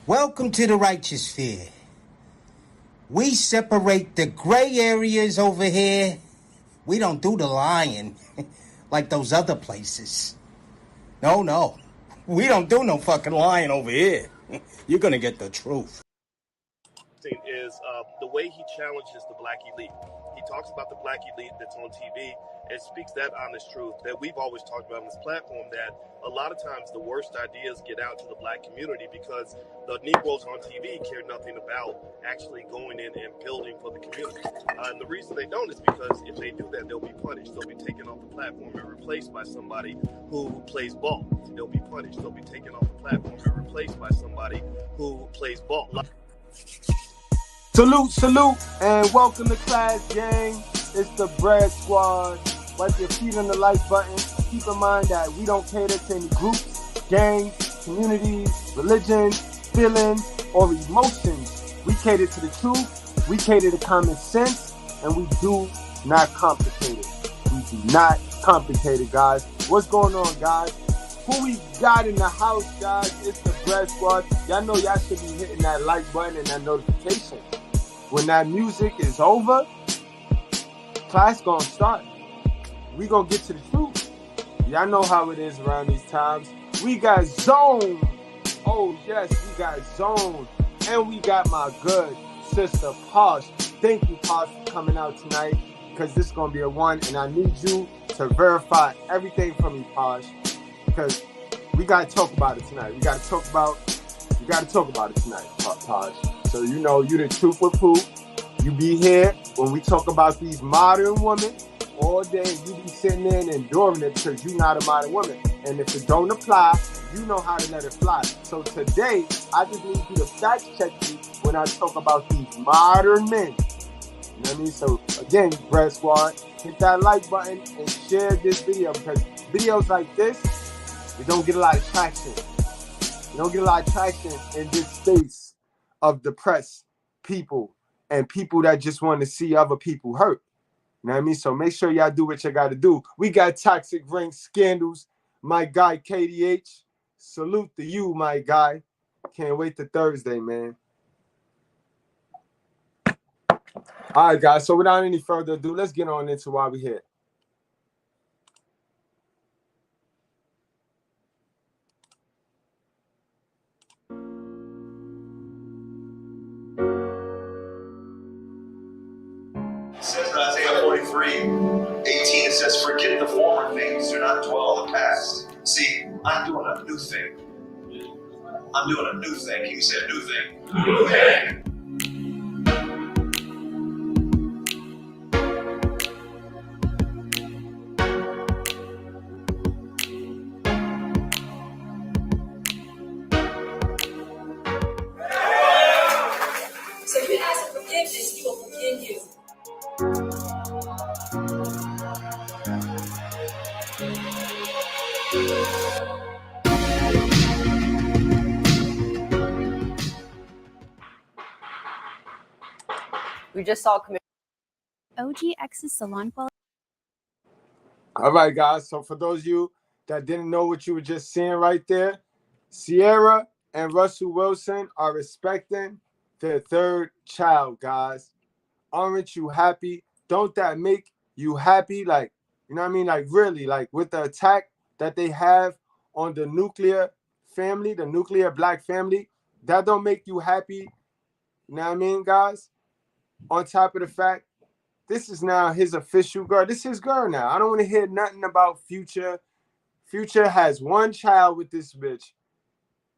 Welcome to the righteous sphere. We separate the gray areas over here. We don't do the lying like those other places. No. We don't do no fucking lying over here. You're gonna get the truth. Is the way he challenges the black elite. He talks about the black elite that's on TV and speaks that honest truth that we've always talked about on this platform, that a lot of times the worst ideas get out to the black community because the Negroes on TV care nothing about actually going in and building for the community. And the reason they don't is because if they do that, they'll be punished. They'll be taken off the platform and replaced by somebody who plays ball. They'll be punished. They'll be taken off the platform and replaced by somebody who plays ball. Salute, and welcome to Class Gang. It's the Bread Squad. Wipe your feet on the like button. Keep in mind that we don't cater to any groups, gangs, communities, religions, feelings, or emotions. We cater to the truth, we cater to common sense, and we do not complicate it. We do not complicate it, guys. What's going on, guys? Who we got in the house, guys? It's the Bread Squad. Y'all know y'all should be hitting that like button and that notification. When that music is over, class gonna start. We gonna get to the truth. Y'all know how it is around these times. We got Zone. Oh yes, we got Zone. And we got my good sister Posh. Thank you, Posh, for coming out tonight, because this is gonna be a one, and I need you to verify everything for me, Posh, because we gotta talk about it tonight. We gotta talk about it tonight, Posh. So you know you the truth with poop. You be here when we talk about these modern women all day. You be sitting there and enduring it because you're not a modern woman. And if it don't apply, you know how to let it fly. So today, I just need you to fact check me when I talk about these modern men. You know what I mean? So again, Bread Squad, hit that like button and share this video, because videos like this, they don't get a lot of traction. You don't get a lot of traction in this space of depressed people and people that just want to see other people hurt. You know what I mean? So make sure y'all do what you got to do. We got Toxic Rank Scandals. My guy, KDH. Salute to you, my guy. Can't wait to Thursday, man. All right, guys. So without any further ado, let's get on into why we're here. It says in Isaiah 43:18, it says, forget the former things, do not dwell on the past. See, I'm doing a new thing. I'm doing a new thing. Can you say a new thing? New thing. So you ask for forgiveness, he will forgive you. We just saw OGX's salon quality. All right, guys. So for those of you that didn't know what you were just seeing right there, Ciara and Russell Wilson are expecting their third child, guys. Aren't you happy? Don't that make you happy? Like, you know what I mean? Like, really, like with the attack that they have on the nuclear family, the nuclear black family, that don't make you happy. You know what I mean, guys? On top of the fact, this is now his official girl. This is his girl now. I don't want to hear nothing about Future. Future has one child with this bitch.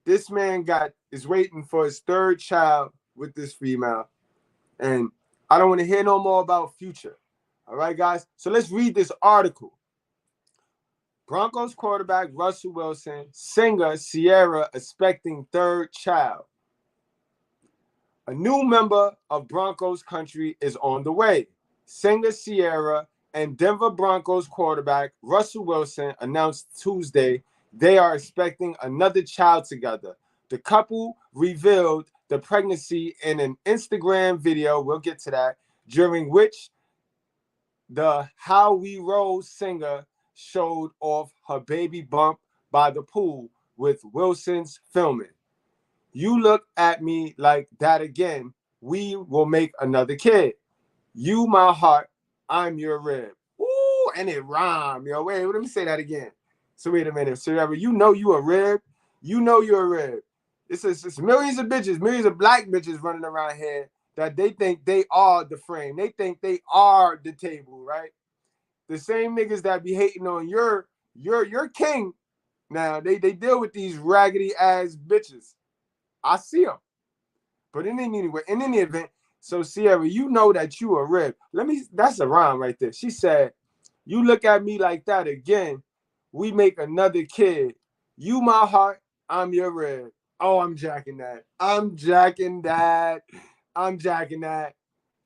This man is waiting for his third child with this female. And I don't want to hear no more about Future. All right, guys? So let's read this article. Broncos quarterback Russell Wilson, singer Ciara expecting third child. A new member of Broncos country is on the way. Singer Ciara and Denver Broncos quarterback Russell Wilson announced Tuesday they are expecting another child together. The couple revealed the pregnancy in an Instagram video, we'll get to that, during which the How We Roll singer showed off her baby bump by the pool with Wilson's filming. You look at me like that again, we will make another kid. You my heart, I'm your rib. Ooh, and it rhyme, yo. Wait, let me say that again. So wait a minute. So you know you a rib. You know you're a rib. It's millions of bitches, millions of black bitches running around here that they think they are the frame. They think they are the table, right? The same niggas that be hating on your king. Now they deal with these raggedy ass bitches. I see them. But in any event, so Ciara, you know that you a rib. That's a rhyme right there. She said, you look at me like that again, we make another kid. You my heart, I'm your rib. Oh, I'm jacking that. I'm jacking that. I'm jacking that.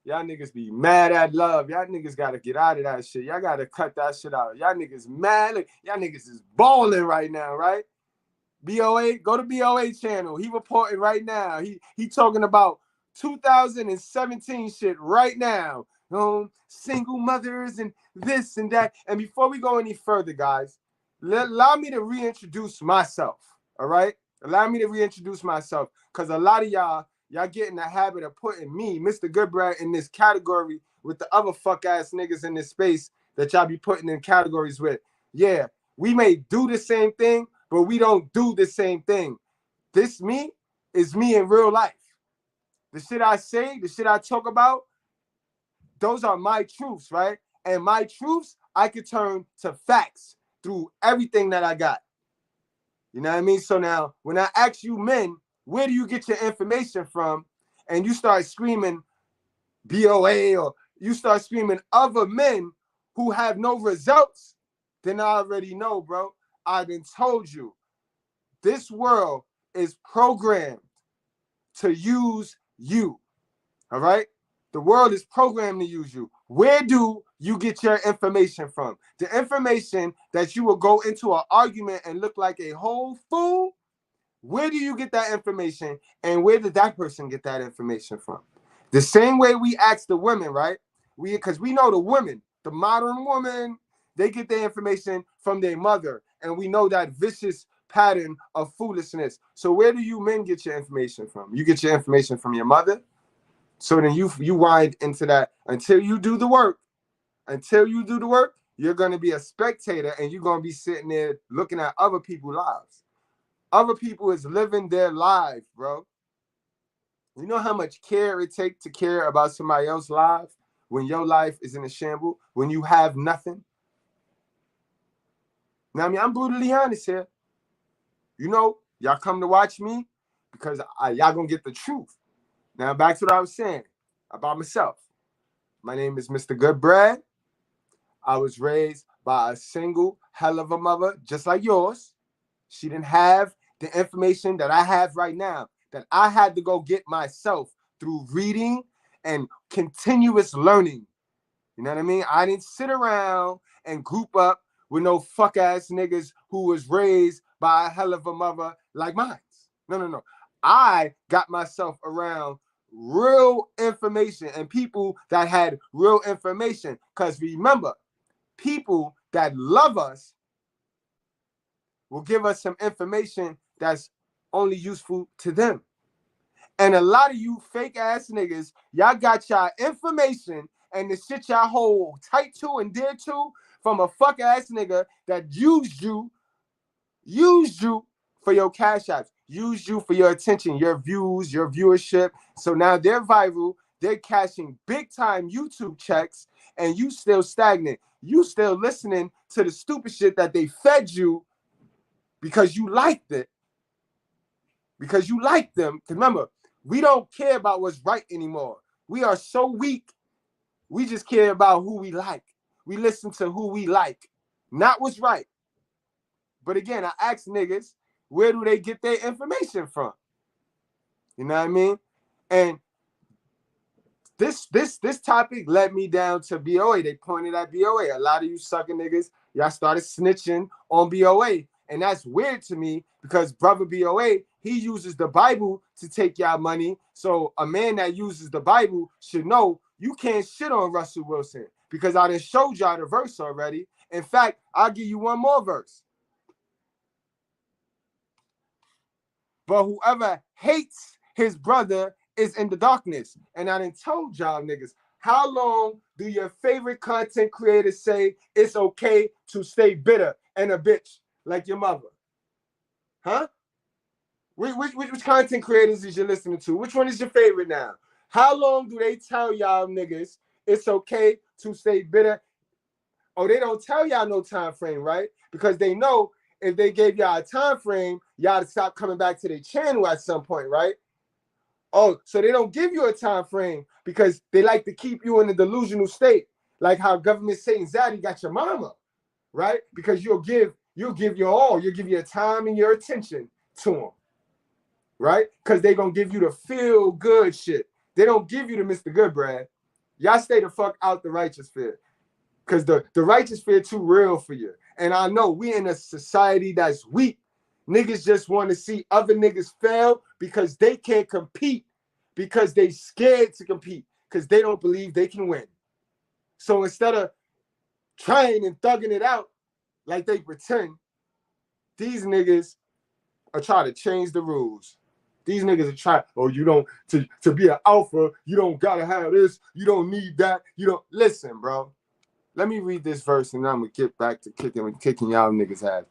Y'all niggas be mad at love. Y'all niggas gotta get out of that shit. Y'all gotta cut that shit out. Y'all niggas mad. Look, y'all niggas is balling right now, right? BOA, go to BOA channel. He reporting right now. He talking about 2017 shit right now. Single mothers and this and that. And before we go any further, guys, allow me to reintroduce myself. All right? Allow me to reintroduce myself. Because a lot of y'all get in the habit of putting me, Mr.Goodbread, in this category with the other fuck ass niggas in this space that y'all be putting in categories with. Yeah, we may do the same thing, but we don't do the same thing. This me is me in real life. The shit I say, the shit I talk about, those are my truths, right? And my truths, I could turn to facts through everything that I got. You know what I mean? So now, when I ask you men, where do you get your information from? And you start screaming BOA or you start screaming other men who have no results, then I already know, bro. I've been told you. This world is programmed to use you. All right? The world is programmed to use you. Where do you get your information from? The information that you will go into an argument and look like a whole fool. Where do you get that information? And where did that person get that information from? The same way we ask the women, right? Because we know the women, the modern woman, they get their information from their mother. And we know that vicious pattern of foolishness. So where do you men get your information from? You get your information from your mother. So then you wind into that until you do the work. Until you do the work, you're going to be a spectator and you're going to be sitting there looking at other people's lives. Other people is living their life, bro. You know how much care it takes to care about somebody else's life when your life is in a shambles, when you have nothing? Now, I mean, I'm brutally honest here. You know, y'all come to watch me because y'all gonna get the truth. Now, back to what I was saying about myself. My name is Mr.Goodbread. I was raised by a single hell of a mother, just like yours. She didn't have the information that I have right now, that I had to go get myself through reading and continuous learning. You know what I mean? I didn't sit around and group up with no fuck ass niggas who was raised by a hell of a mother like mine. No. I got myself around real information and people that had real information. Because remember, people that love us will give us some information that's only useful to them. And a lot of you fake ass niggas, y'all got y'all information and the shit y'all hold tight to and dear to from a fuck ass nigga that used you for your cash apps, used you for your attention, your views, your viewership. So now they're viral, they're cashing big time YouTube checks, and you still stagnant. You still listening to the stupid shit that they fed you because you liked it. Because you like them. Because remember, we don't care about what's right anymore. We are so weak. We just care about who we like. We listen to who we like, not what's right. But again, I ask niggas, where do they get their information from? You know what I mean? And this topic led me down to BOA. They pointed at BOA. A lot of you sucker niggas, y'all started snitching on BOA. And that's weird to me because brother BOA, he uses the Bible to take y'all money. So a man that uses the Bible should know you can't shit on Russell Wilson because I done showed y'all the verse already. In fact, I'll give you one more verse. but whoever hates his brother is in the darkness. And I done told y'all niggas, how long do your favorite content creators say it's okay to stay bitter and a bitch like your mother? Huh? Which content creators is you listening to? Which one is your favorite now? How long do they tell y'all niggas it's okay to stay bitter? Oh, they don't tell y'all no time frame, right? Because they know if they gave y'all a time frame, y'all to stop coming back to their channel at some point, right? Oh, so they don't give you a time frame because they like to keep you in a delusional state, like how government Satan Zaddy got your mama, right? Because you'll give your all, you'll give your time and your attention to them, right? Because they're gonna give you the feel good shit. They don't give you the Mr.Goodbread. Y'all stay the fuck out the righteous fear. Because the righteous fear too real for you. And I know we in a society that's weak. Niggas just want to see other niggas fail because they can't compete, because they scared to compete, because they don't believe they can win. So instead of trying and thugging it out like they pretend, these niggas are trying to change the rules. These niggas are trying, oh, you don't, to be an alpha, you don't gotta have this, you don't need that, you don't, listen, bro. Let me read this verse and then I'm gonna get back to kicking y'all niggas ass.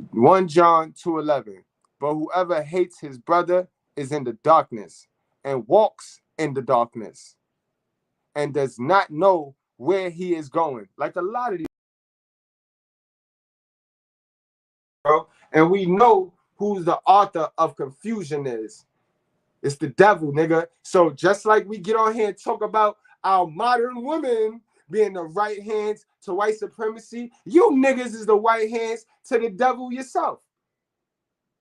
1 John 2:11. But whoever hates his brother is in the darkness and walks in the darkness and does not know where he is going. Like a lot of these, bro. And we know who the author of confusion is. It's the devil, nigga. So just like we get on here and talk about our modern women being the right hands to white supremacy, you niggas is the white hands to the devil yourself.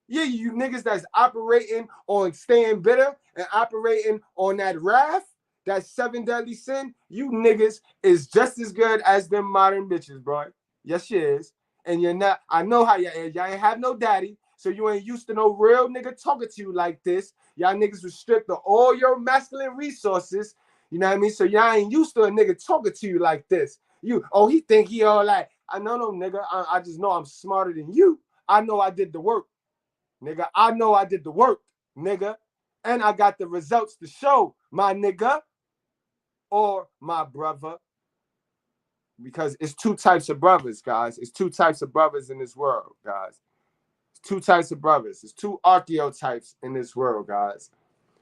Yeah, you niggas that's operating on staying bitter and operating on that wrath, that 7 deadly sin, you niggas is just as good as them modern bitches, bro. Yes, she is. And you're not, I know how y'all is. Y'all ain't have no daddy, so you ain't used to no real nigga talking to you like this. Y'all niggas was stripped of all your masculine resources. You know what I mean? So y'all ain't used to a nigga talking to you like this. He think he all like, I know no nigga. I just know I'm smarter than you. I know I did the work. Nigga, I know I did the work, nigga. And I got the results to show, my nigga or my brother. Because it's two types of brothers, guys. It's two types of brothers in this world, guys. It's two types of brothers. It's two archetypes in this world, guys.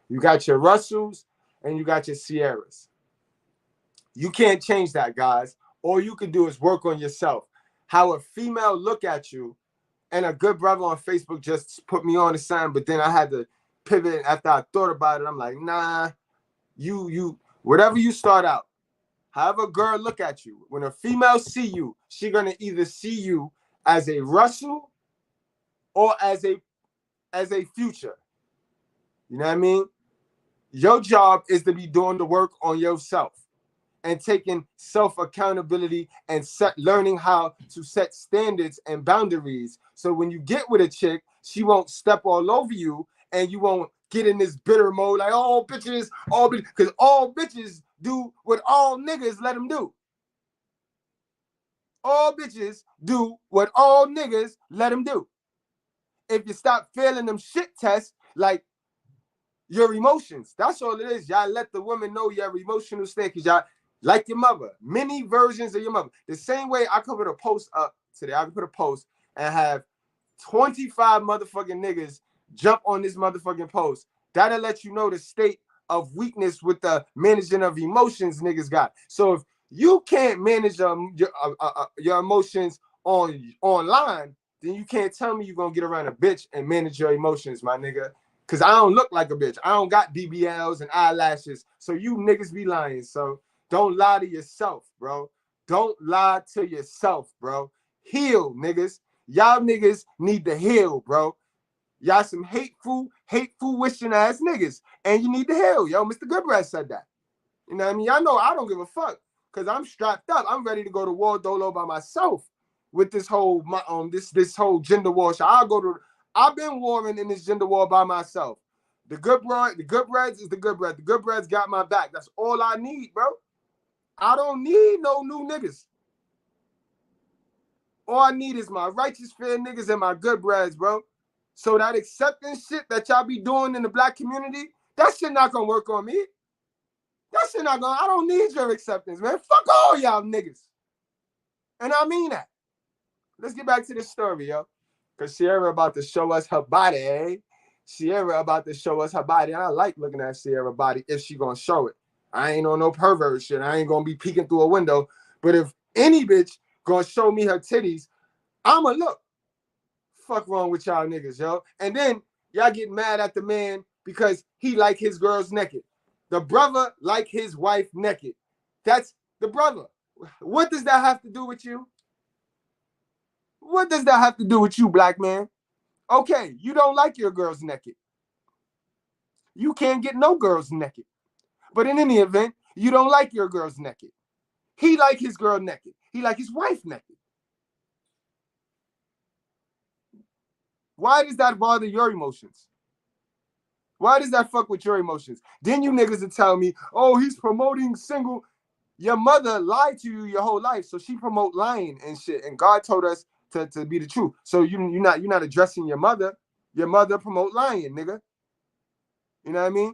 You got your Russells and you got your Ciaras. You can't change that, guys. All you can do is work on yourself. How a female look at you. And a good brother on Facebook just put me on the sign, but then I had to pivot after I thought about it. I'm like, nah, you, whatever you start out, however a girl look at you, when a female see you, she gonna either see you as a Russell or as a future. You know what I mean? Your job is to be doing the work on yourself and taking self-accountability and learning how to set standards and boundaries. So when you get with a chick, she won't step all over you and you won't get in this bitter mode like, oh, bitches, all bitches, because all bitches do what all niggas let them do. All bitches do what all niggas let them do. If you stop failing them shit tests, like your emotions, that's all it is. Y'all let the woman know your emotional state, because y'all, like your mother, many versions of your mother. The same way I could put a post up today, I could put a post and have 25 motherfucking niggas jump on this motherfucking post. That'll let you know the state of weakness with the managing of emotions niggas got. So if you can't manage your emotions online, then you can't tell me you're gonna get around a bitch and manage your emotions, my nigga. Cause I don't look like a bitch. I don't got BBLs and eyelashes. So you niggas be lying. So don't lie to yourself, bro. Don't lie to yourself, bro. Heal, niggas. Y'all niggas need to heal, bro. Y'all some hateful wishing ass niggas. And you need to heal. Yo, Mr.Goodbread said that. You know what I mean? Y'all know I don't give a fuck. Cause I'm strapped up. I'm ready to go to war dolo by myself with this whole this whole gender war. So I've been warring in this gender war by myself. The Goodbreads is the Goodbread. The Goodbreads got my back. That's all I need, bro. I don't need no new niggas. All I need is my righteous fair niggas and my Goodbreads, bro. So that acceptance shit that y'all be doing in the black community, that shit not gonna work on me. That shit not gonna, I don't need your acceptance, man. Fuck all y'all niggas. And I mean that. Let's get back to this story, yo. Because Ciara about to show us her body, eh? Ciara about to show us her body. And I like looking at Ciara's body if she gonna show it. I ain't on no pervert shit. I ain't gonna be peeking through a window. But if any bitch gonna show me her titties, I'ma look. Fuck wrong with y'all niggas, yo. And then y'all get mad at the man because he like his girls naked. The brother like his wife naked. That's the brother. What does that have to do with you? What does that have to do with you, black man? Okay, you don't like your girls naked. You can't get no girls naked. But in any event, you don't like your girls naked. He like his girl naked. He like his wife naked. Why does that bother your emotions? Why does that fuck with your emotions? Then you niggas will tell me, oh, he's promoting single. Your mother lied to you your whole life, so she promote lying and shit. And God told us to be the truth. So you're not addressing your mother. Your mother promote lying, nigga. You know what I mean?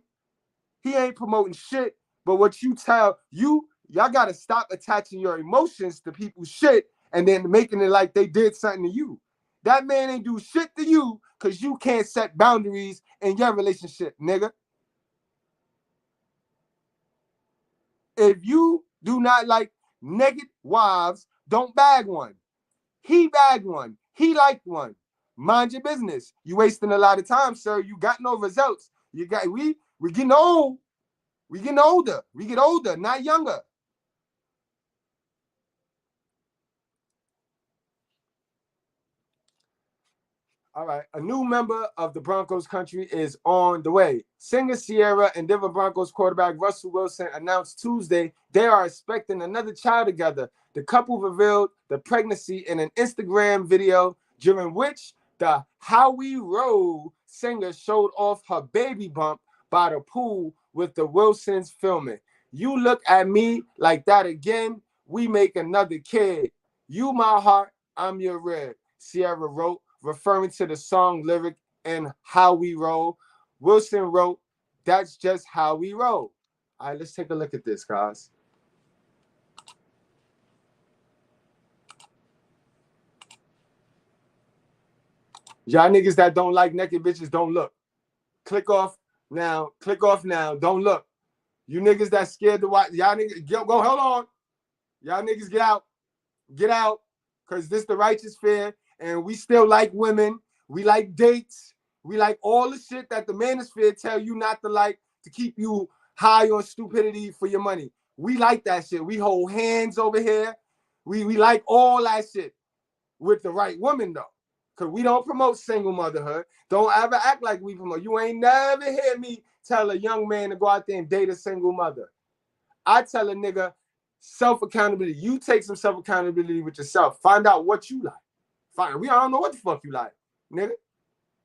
He ain't promoting shit, but what you tell y'all gotta stop attaching your emotions to people's shit and then making it like they did something to you. That man ain't do shit to you because you can't set boundaries in your relationship, nigga. If you do not like naked wives, don't bag one. He bagged one. He liked one. Mind your business. You wasting a lot of time, sir. You got no results. We getting old. We getting older. We get older, not younger. All right. A new member of the Broncos country is on the way. Singer Ciara and Denver Broncos quarterback Russell Wilson announced Tuesday they are expecting another child together. The couple revealed the pregnancy in an Instagram video during which the How We Roll singer showed off her baby bump by the pool with the Wilsons filming. You look at me like that again, we make another kid. You my heart, I'm your red, Ciara wrote, referring to the song lyric and How We Roll. Wilson wrote, that's just how we roll. All right, let's take a look at this, guys. Y'all niggas that don't like naked bitches, don't look. Click off now. Click off now. Don't look. You niggas that scared to watch, y'all niggas, go, hold on. Y'all niggas get out. Get out. Because this the righteous fear. And we still like women. We like dates. We like all the shit that the manosphere tell you not to like to keep you high on stupidity for your money. We like that shit. We hold hands over here. We like all that shit with the right woman, though. Because we don't promote single motherhood. Don't ever act like we promote. You ain't never hear me tell a young man to go out there and date a single mother. I tell a nigga self-accountability. You take some self-accountability with yourself. Find out what you like. I don't know what the fuck you like, nigga.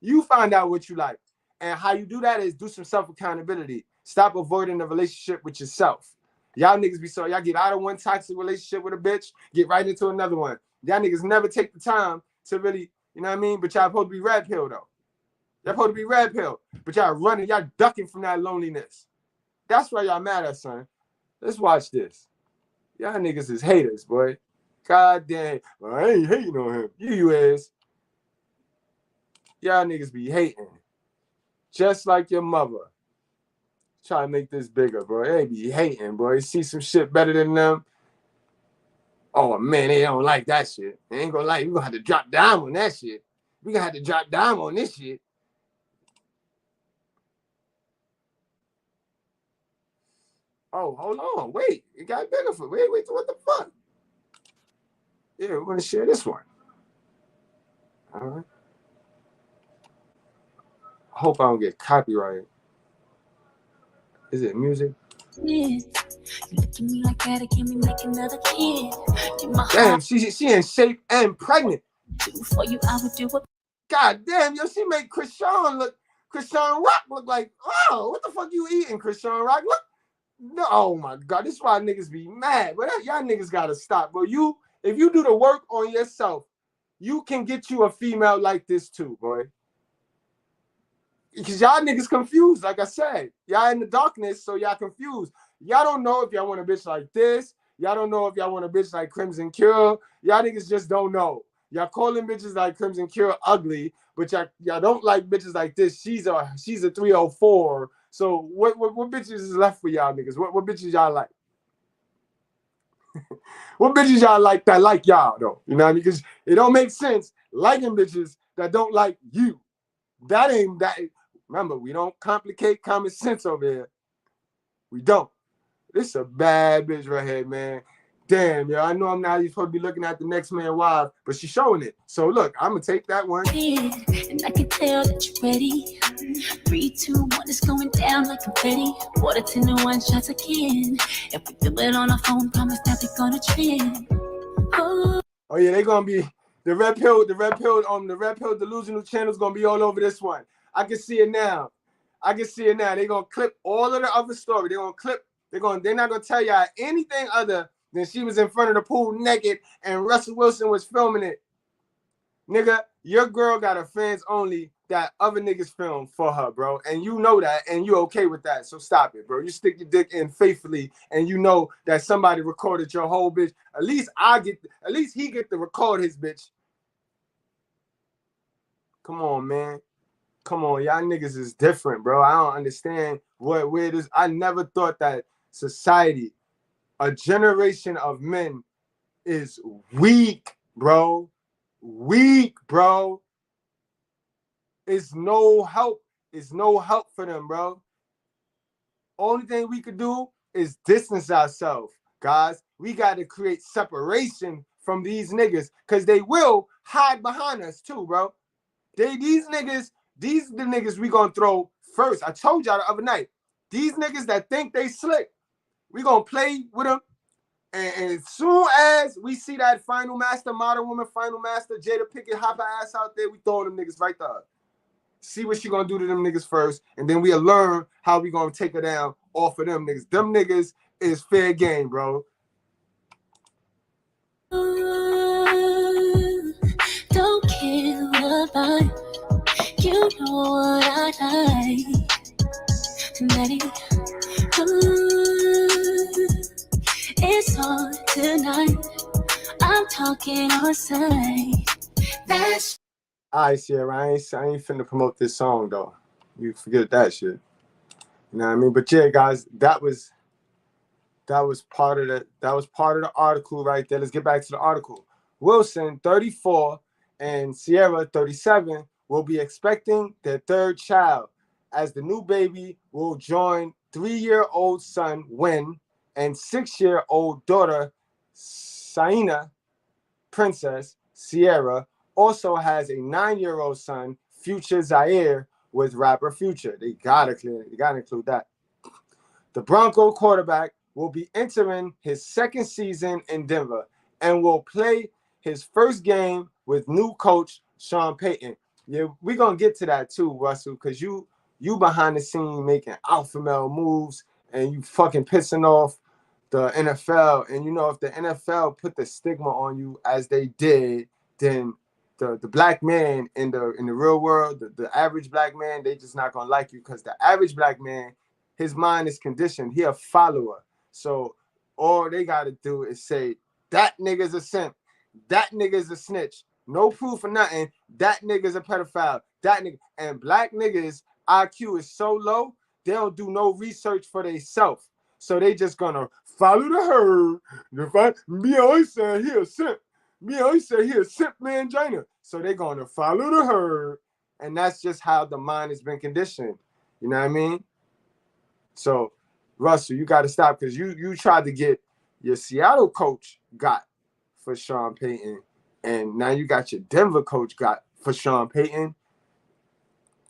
You find out what you like. And how you do that is do some self-accountability. Stop avoiding the relationship with yourself. Y'all niggas be so, y'all get out of one toxic relationship with a bitch, get right into another one. Y'all niggas never take the time to really, you know what I mean? But y'all supposed to be red pill, though. Y'all supposed to be red pill. But y'all running, y'all ducking from that loneliness. That's why y'all mad at, son. Let's watch this. Y'all niggas is haters, boy. God damn. Well, I ain't hating on him. You is. Y'all niggas be hating. Just like your mother. Try to make this bigger, bro. They be hating, bro. You see some shit better than them. Oh, man, they don't like that shit. They ain't gonna like it. We gonna have to drop down on that shit. We gonna have to drop down on this shit. Oh, hold on. Wait. It got bigger for wait, what the fuck? Yeah, we're gonna share this one. All right. I hope I don't get copyrighted. Is it music? You look at me like that, it can be make another kid. Damn, she in shape and pregnant. For you, I would do it. God damn, yo, she made Krishan Rock look like, oh, what the fuck you eating, Krishan Rock? Look, no, oh my God, this is why niggas be mad. But y'all niggas gotta stop, bro. If you do the work on yourself, you can get you a female like this too, boy. because y'all niggas confused, like I said. Y'all in the darkness, so y'all confused. Y'all don't know if y'all want a bitch like this. Y'all don't know if y'all want a bitch like Crimson Cure. Y'all niggas just don't know. Y'all calling bitches like Crimson Cure ugly, but y'all don't like bitches like this. She's a 304. So what bitches is left for y'all niggas? What bitches y'all like? What bitches y'all like that like y'all though? You know what I mean? Because it don't make sense liking bitches that don't like you. That ain't that. Remember, we don't complicate common sense over here. We don't. This a bad bitch right here, man. Damn, yo, I know I'm not supposed to be looking at the next man wife, but she's showing it. So look, I'm gonna take that one. And I can tell that you're ready. 3, 2, 1, it's going down like confetti. Water 10 to 1 shots again. If we do it on our phone, promise that we're gonna trend. Oh yeah, they gonna be the red pill delusional channel's gonna be all over this one. I can see it now. They gonna clip all of the other story. They're not gonna tell y'all anything other than she was in front of the pool naked and Russell Wilson was filming it. Nigga, your girl got a fans only that other niggas film for her, bro. And you know that, and you okay with that. So stop it, bro. You stick your dick in faithfully, and you know that somebody recorded your whole bitch. At least he get to record his bitch. Come on, man. Come on, y'all niggas is different, bro. I don't understand where it is. I never thought that society, a generation of men, is weak, bro. Weak, bro. It's no help. It's no help for them, bro. Only thing we could do is distance ourselves, guys. We got to create separation from these niggas because they will hide behind us too, bro. These the niggas we gonna throw first. I told y'all the other night. These niggas that think they slick, we gonna play with them. And as soon as we see that final master, modern woman, final master, Jada Pinkett hop her ass out there, we throwing them niggas right there. See what she gonna do to them niggas first, and then we'll learn how we gonna take her down off of them niggas. Them niggas is fair game, bro. Don't kill the vibe. You know what I like. Daddy, it's on tonight. I'm talking on sight. That's All right, Ciara, I ain't finna promote this song though. You forget that shit. You know what I mean? But yeah, guys, that was part of the article right there. Let's get back to the article. Wilson, 34, and Ciara, 37, will be expecting their third child, as the new baby will join 3-year-old son Win and 6-year-old daughter Saina. Princess Ciara also has a 9-year-old son, Future Zaire, with rapper Future. They gotta include that. The Bronco quarterback will be entering his second season in Denver and will play his first game with new coach Sean Payton. Yeah, we're gonna get to that too, Russell, because you behind the scene making alpha male moves and you fucking pissing off the NFL. And you know, if the NFL put the stigma on you as they did, then the black man in the real world, the average black man, they just not gonna like you, because the average black man, his mind is conditioned. He a follower. So all they got to do is say, that nigga's a simp. That nigga's a snitch. No proof or nothing. That nigga's a pedophile. That nigga. And black niggas' IQ is so low, they don't do no research for themselves. So they just going to follow the herd. Me always say he a simp. Me always say he a simp mangina. So they going to follow the herd. And that's just how the mind has been conditioned. You know what I mean? So, Russell, you got to stop, because you tried to get your Seattle coach got for Sean Payton, and now you got your Denver coach got for Sean Payton.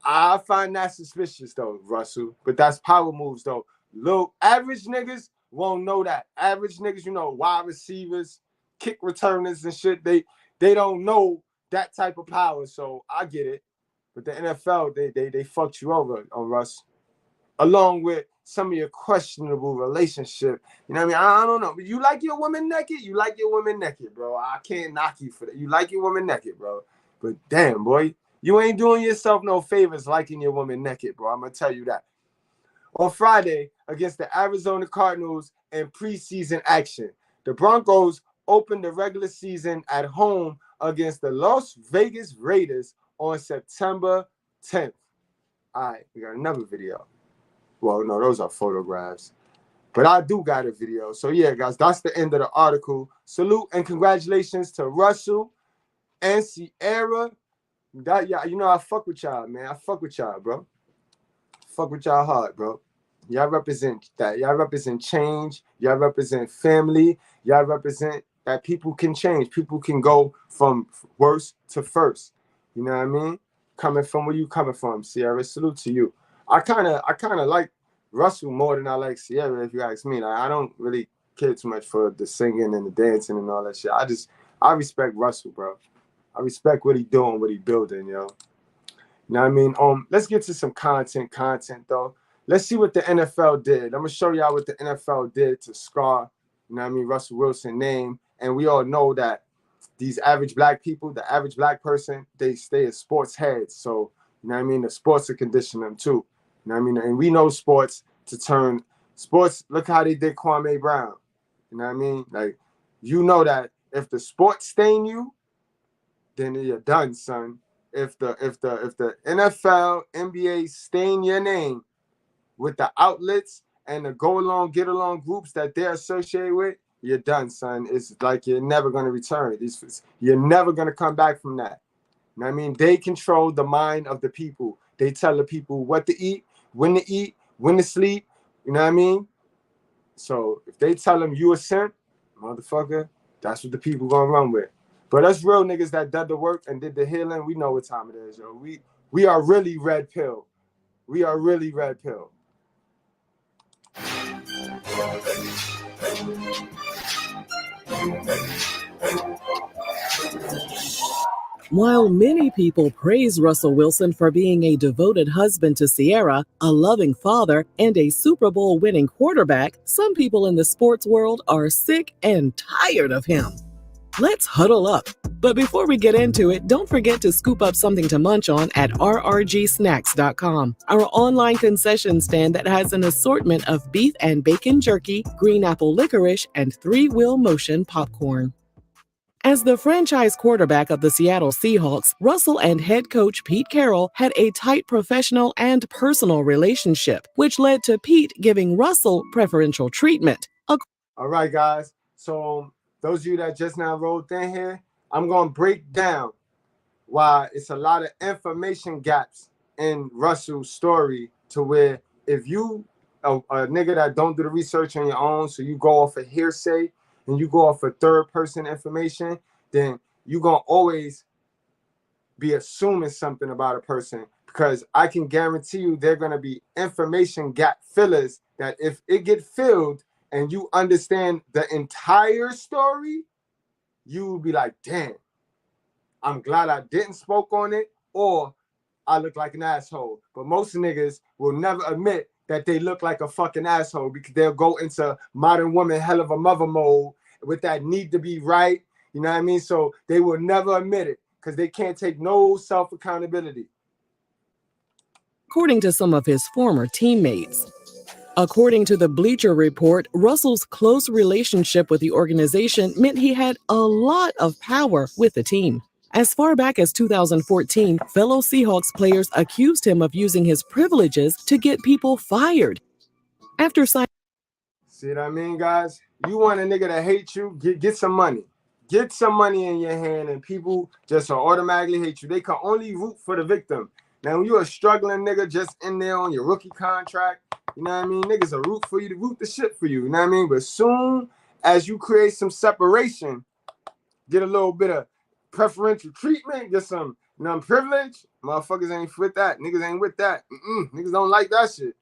I find that suspicious, though, Russell. But that's power moves, though. Little average niggas won't know that. Average niggas, you know, wide receivers, kick returners and shit, they don't know that type of power. So I get it. But the NFL, they fucked you over on Russ. Along with some of your questionable relationship. You know what I mean? I don't know. But you like your woman naked? You like your woman naked, bro. I can't knock you for that. You like your woman naked, bro. But damn, boy, You ain't doing yourself no favors liking your woman naked, bro. I'm going to tell you that. On Friday, against the Arizona Cardinals in preseason action, the Broncos opened the regular season at home against the Las Vegas Raiders on September 10th. All right, we got another video. Well, no, those are photographs. But I do got a video. So, yeah, guys, that's the end of the article. Salute and congratulations to Russell and Ciara. Yeah, you know, I fuck with y'all, man. I fuck with y'all, bro. Fuck with y'all hard, bro. Y'all represent that. Y'all represent change. Y'all represent family. Y'all represent that people can change. People can go from worst to first. You know what I mean? Coming from where you coming from, Ciara. Salute to you. I kind of like Russell more than I like Ciara, if you ask me. Like, I don't really care too much for the singing and the dancing and all that shit. I respect Russell, bro. I respect what he doing, what he building, yo. You know what I mean? Let's get to some content though. Let's see what the NFL did. I'm gonna show y'all what the NFL did to scar, you know what I mean, Russell Wilson's name. And we all know that these average black people, the average black person, they stay as sports heads. So, you know what I mean? The sports will condition them too. You know what I mean? And we know sports to turn sports. Look how they did Kwame Brown. You know what I mean? Like, you know that if the sport stain you, then you're done, son. If the NFL, NBA stain your name with the outlets and the get along groups that they're associated with, you're done, son. It's like you're never gonna return. You're never gonna come back from that. You know what I mean? They control the mind of the people. They tell the people what to eat, when to sleep. You know what I mean? So if they tell them you a simp, motherfucker, that's what the people gonna run with. But us real niggas that did the work and did the healing, we know what time it is, yo. We are really red pill. We are really red pill. While many people praise Russell Wilson for being a devoted husband to Ciara, a loving father, and a Super Bowl winning quarterback, some people in the sports world are sick and tired of him. Let's huddle up. But before we get into it, don't forget to scoop up something to munch on at rrgsnacks.com, our online concession stand that has an assortment of beef and bacon jerky, green apple licorice, and three-wheel motion popcorn. As the franchise quarterback of the Seattle Seahawks, Russell and head coach Pete Carroll had a tight professional and personal relationship, which led to Pete giving Russell preferential treatment. All right, guys. So those of you that just now rolled in here, I'm going to break down why it's a lot of information gaps in Russell's story, to where if you a nigga that don't do the research on your own, so you go off of hearsay and you go off of third-person information, then you're going to always be assuming something about a person, because I can guarantee you there are going to be information gap fillers that if it get filled and you understand the entire story, you will be like, damn, I'm glad I didn't spoke on it, or I look like an asshole. But most niggas will never admit that they look like a fucking asshole, because they'll go into modern woman hell of a mother mode with that need to be right. You know what I mean? So they will never admit it because they can't take no self-accountability. According to some of his former teammates. According to the Bleacher Report, Russell's close relationship with the organization meant he had a lot of power with the team. As far back as 2014, fellow Seahawks players accused him of using his privileges to get people fired. After signing... See what I mean, guys? You want a nigga to hate you, get some money. Get some money in your hand and people just automatically hate you. They can only root for the victim. Now, when you're a struggling nigga just in there on your rookie contract, you know what I mean? Niggas will root for you to root the shit for you. You know what I mean? But soon as you create some separation, get a little bit of preferential treatment, get some privilege, motherfuckers ain't with that. Niggas ain't with that. Niggas don't like that shit.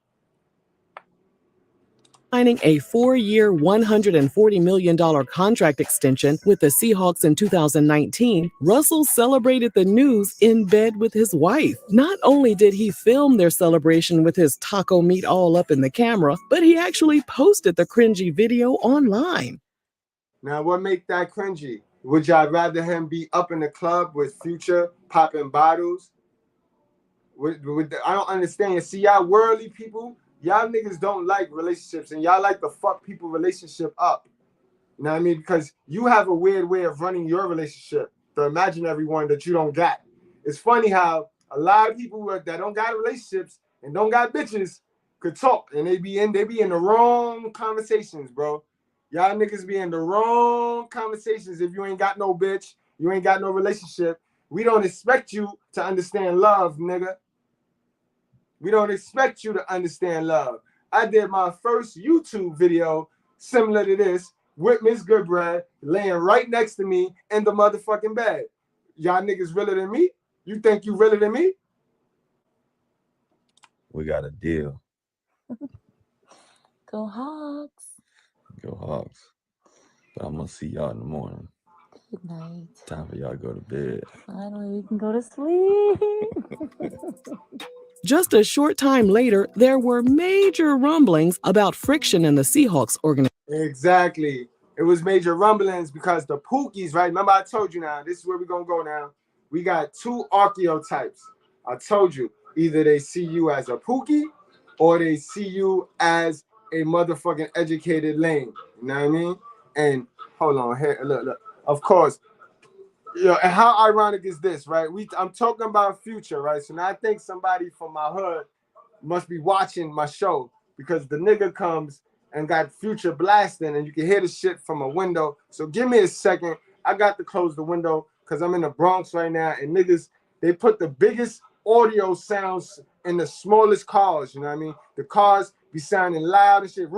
Signing a 4-year, $140 million contract extension with the Seahawks in 2019, Russell celebrated the news in bed with his wife. Not only did he film their celebration with his taco meat all up in the camera, but he actually posted the cringy video online. Now, what make that cringy? Would y'all rather him be up in the club with Future popping bottles I don't understand. See, y'all worldly people, y'all niggas don't like relationships, and y'all like to fuck people relationship up. You know what I mean? Because you have a weird way of running your relationship, the imaginary one that you don't got. It's funny how a lot of people that don't got relationships and don't got bitches could talk, and they be in the wrong conversations, bro. Y'all niggas be in the wrong conversations if you ain't got no bitch, you ain't got no relationship. We don't expect you to understand love, nigga. We don't expect you to understand love. I did my first YouTube video similar to this with Mr.Goodbread laying right next to me in the motherfucking bed. Y'all niggas realer than me? You think you realer than me? We got a deal. Go Hawks. Go Hawks. But I'm gonna see y'all in the morning. Good night. Time for y'all to go to bed. Finally, we can go to sleep. Just a short time later, there were major rumblings about friction in the Seahawks organization. Exactly. It was major rumblings because the Pookies, right? Remember I told you now, this is where we're going to go now. We got two archetypes. I told you, either they see you as a Pookie or they see you as a motherfucking educated lame. You know what I mean? And hold on, here, look. Of course, and how ironic is this, right? I'm talking about Future, right? So now I think somebody from my hood must be watching my show because the nigga comes and got Future blasting and you can hear the shit from a window. So give me a second. I got to close the window because I'm in the Bronx right now and niggas, they put the biggest audio sounds in the smallest cars, you know what I mean? The cars be sounding loud and shit,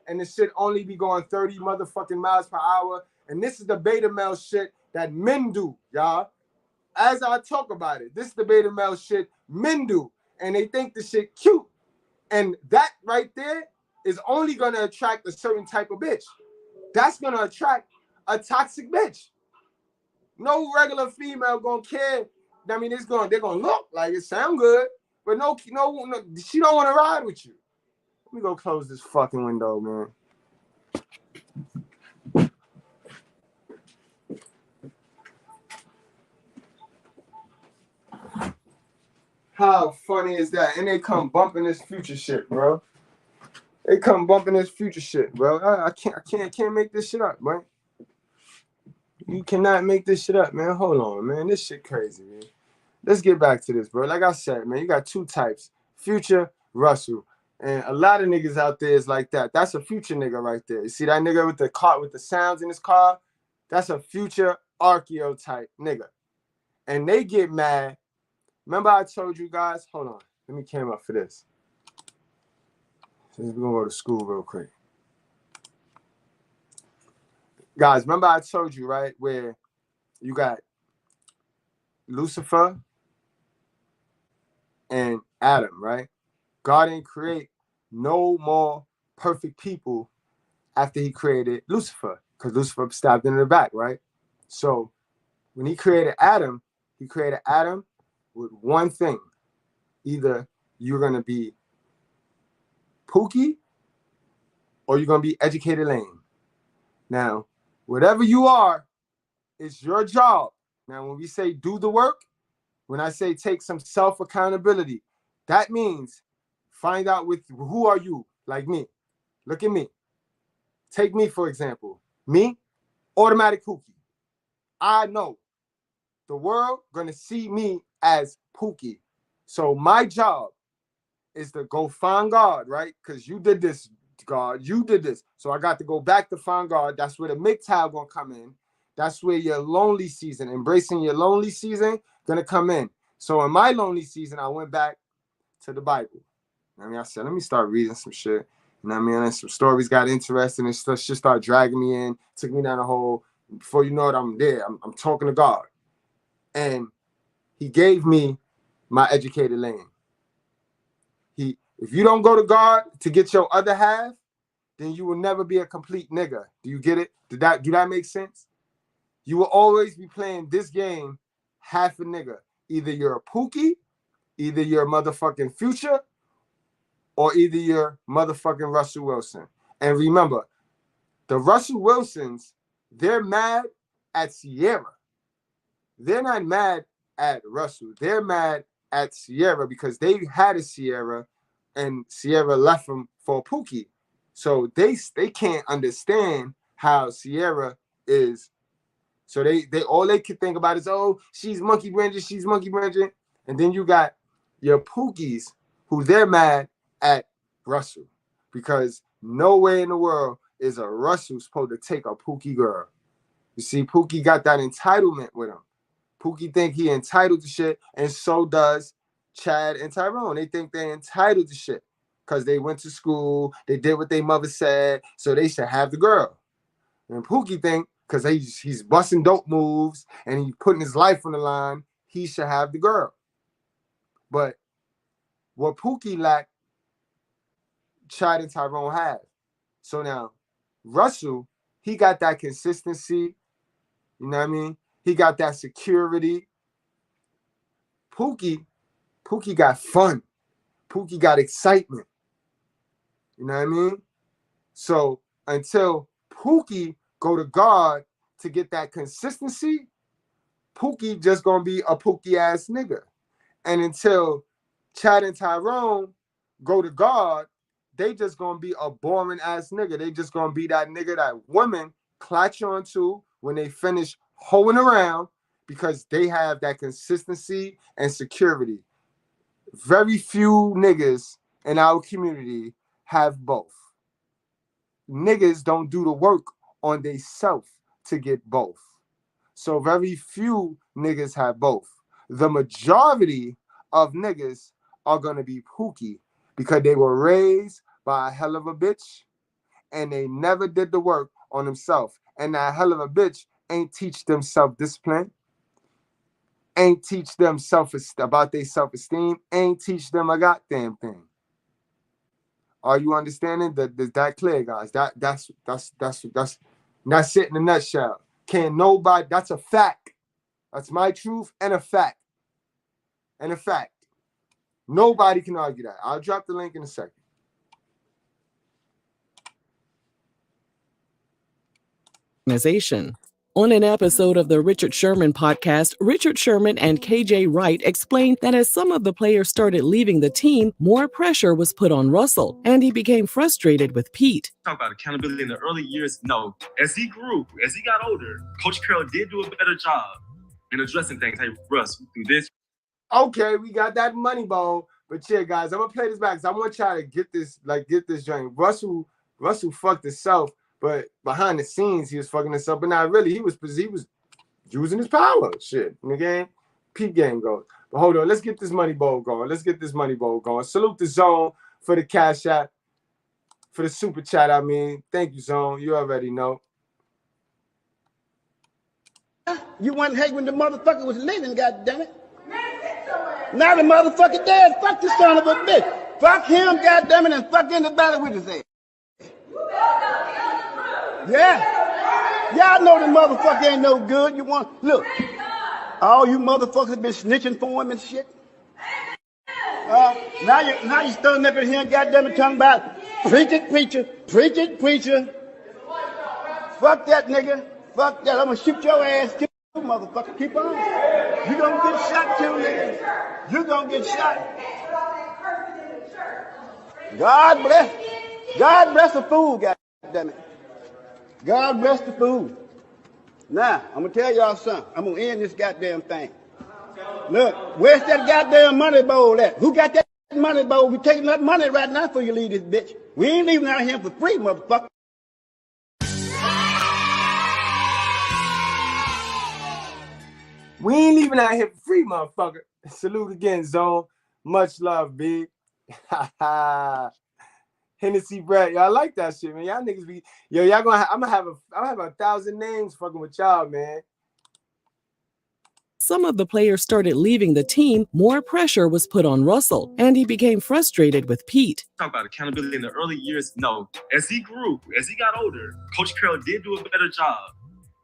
and the shit only be going 30 motherfucking miles per hour. And this is the beta male shit that men do, y'all. As I talk about it, this is the beta male shit men do. And they think the shit cute. And that right there is only gonna attract a certain type of bitch. That's gonna attract a toxic bitch. No regular female gonna care. I mean, they're gonna look like it sound good, but no, she don't want to ride with you. Let me go close this fucking window, man. How funny is that? And they come bumping this Future shit, bro. They come bumping this Future shit, bro. I can't make this shit up, man. You cannot make this shit up, man. Hold on, man. This shit crazy, man. Let's get back to this, bro. Like I said, man, you got two types, Future, Russell. And a lot of niggas out there is like that. That's a Future nigga right there. You see that nigga with the car, with the sounds in his car? That's a Future archetype nigga. And they get mad. Remember I told you guys, hold on. Let me cam up for this. We're going to go to school real quick. Guys, remember I told you, right, where you got Lucifer and Adam, right? God didn't create no more perfect people after he created Lucifer, because Lucifer stabbed him in the back, right? So when he created Adam with one thing. Either you're going to be Pookie or you're going to be educated lame. Now, whatever you are, it's your job. Now, when we say do the work, when I say take some self-accountability, that means find out with who are you, like me. Look at me. Take me, for example. Me, automatic Pookie. I know the world going to see me as Pookie. So my job is to go find God, right? Because you did this, God. You did this. So I got to go back to find God. That's where the MGTOW going to come in. That's where your lonely season, embracing your lonely season, going to come in. So in my lonely season, I went back to the Bible. I mean, I said, let me start reading some shit. You know what I mean? And some stories got interesting and stuff. Shit started dragging me in, took me down a hole. Before you know it, I'm there. I'm talking to God. And he gave me my educated lane. If you don't go to God to get your other half, then you will never be a complete nigga. Do you get it? Do that make sense? You will always be playing this game half a nigga. Either you're a Pookie, either you're a motherfucking Future, or either you're motherfucking Russell Wilson. And remember, the Russell Wilsons, they're mad at Ciara. They're not mad at Russell. They're mad at Ciara because they had a Ciara and Ciara left him for Pookie. So they can't understand how Ciara is. So they all they could think about is, oh, she's monkey branching. And then you got your Pookies who they're mad at Russell because nowhere in the world is a Russell supposed to take a Pookie girl. You see, Pookie got that entitlement with him. Pookie think he entitled to shit, and so does Chad and Tyrone. They think they're entitled to shit because they went to school, they did what their mother said, so they should have the girl. And Pookie think because he's busting dope moves and he's putting his life on the line, he should have the girl. But what Pookie lacked, Chad and Tyrone have. So now, Russell, he got that consistency. You know what I mean? He got that security. Pookie got fun. Pookie got excitement. You know what I mean? So until Pookie go to guard to get that consistency, Pookie just gonna be a Pookie ass nigga. And until Chad and Tyrone go to guard, they just gonna be a boring ass nigga. They just gonna be that nigga that women clutch onto when they finish hoeing around because they have that consistency and security. Very few niggas in our community have both. Niggas don't do the work on they self to get both. So very few niggas have both. The majority of niggas are gonna be Pookie because they were raised by a hell of a bitch and they never did the work on themselves. And that hell of a bitch ain't teach them self-discipline, ain't teach them about their self-esteem, ain't teach them a goddamn thing. Are you understanding? That clear, guys? That's it in a nutshell. Can't nobody, that's a fact. That's my truth and a fact. And a fact. Nobody can argue that. I'll drop the link in a second. Organization. On an episode of the Richard Sherman podcast, Richard Sherman and KJ Wright explained that as some of the players started leaving the team, more pressure was put on Russell, and he became frustrated with Pete. Talk about accountability in the early years. No, as he grew, as he got older, Coach Carroll did do a better job in addressing things. Hey, Russ, do this. Okay, we got that money ball, but yeah, guys, I'm gonna play this back because I want y'all to get this joint. Russell fucked himself. But behind the scenes, he was fucking himself. But not really. He was using his power. Shit. In the game, peep game goes. But hold on. Let's get this money bowl going. Salute the Zone for the cash app. For the super chat, I mean. Thank you, Zone. You already know. You wasn't hate when the motherfucker was leaving, goddammit. Now the motherfucker dead. Fuck the son of a bitch. Fuck him, goddammit, and fuck anybody with his ass. Yeah. Y'all know the motherfucker ain't no good. You want look. All you motherfuckers been snitching for him and shit. Now you standing up in here and goddamn it talking about preach it, preacher. Fuck that nigga. Fuck that. I'm gonna shoot your ass too, motherfucker. Keep on. You gonna get shot too, nigga. You gonna get shot. God bless the fool, goddammit. God bless the fool. Now, I'm going to tell y'all something. I'm going to end this goddamn thing. Look, where's that goddamn money bowl at? Who got that money bowl? We taking that money right now before you leave this bitch. We ain't leaving out here for free, motherfucker. We ain't leaving out here for free, motherfucker. Salute again, Zone. Much love, big. Hennessy Brett, y'all like that shit, man. Y'all niggas be, y'all gonna I'm gonna have 1,000 names fucking with y'all, man. Some of the players started leaving the team, more pressure was put on Russell, and he became frustrated with Pete. Talk about accountability in the early years. No, as he grew, as he got older, Coach Carroll did do a better job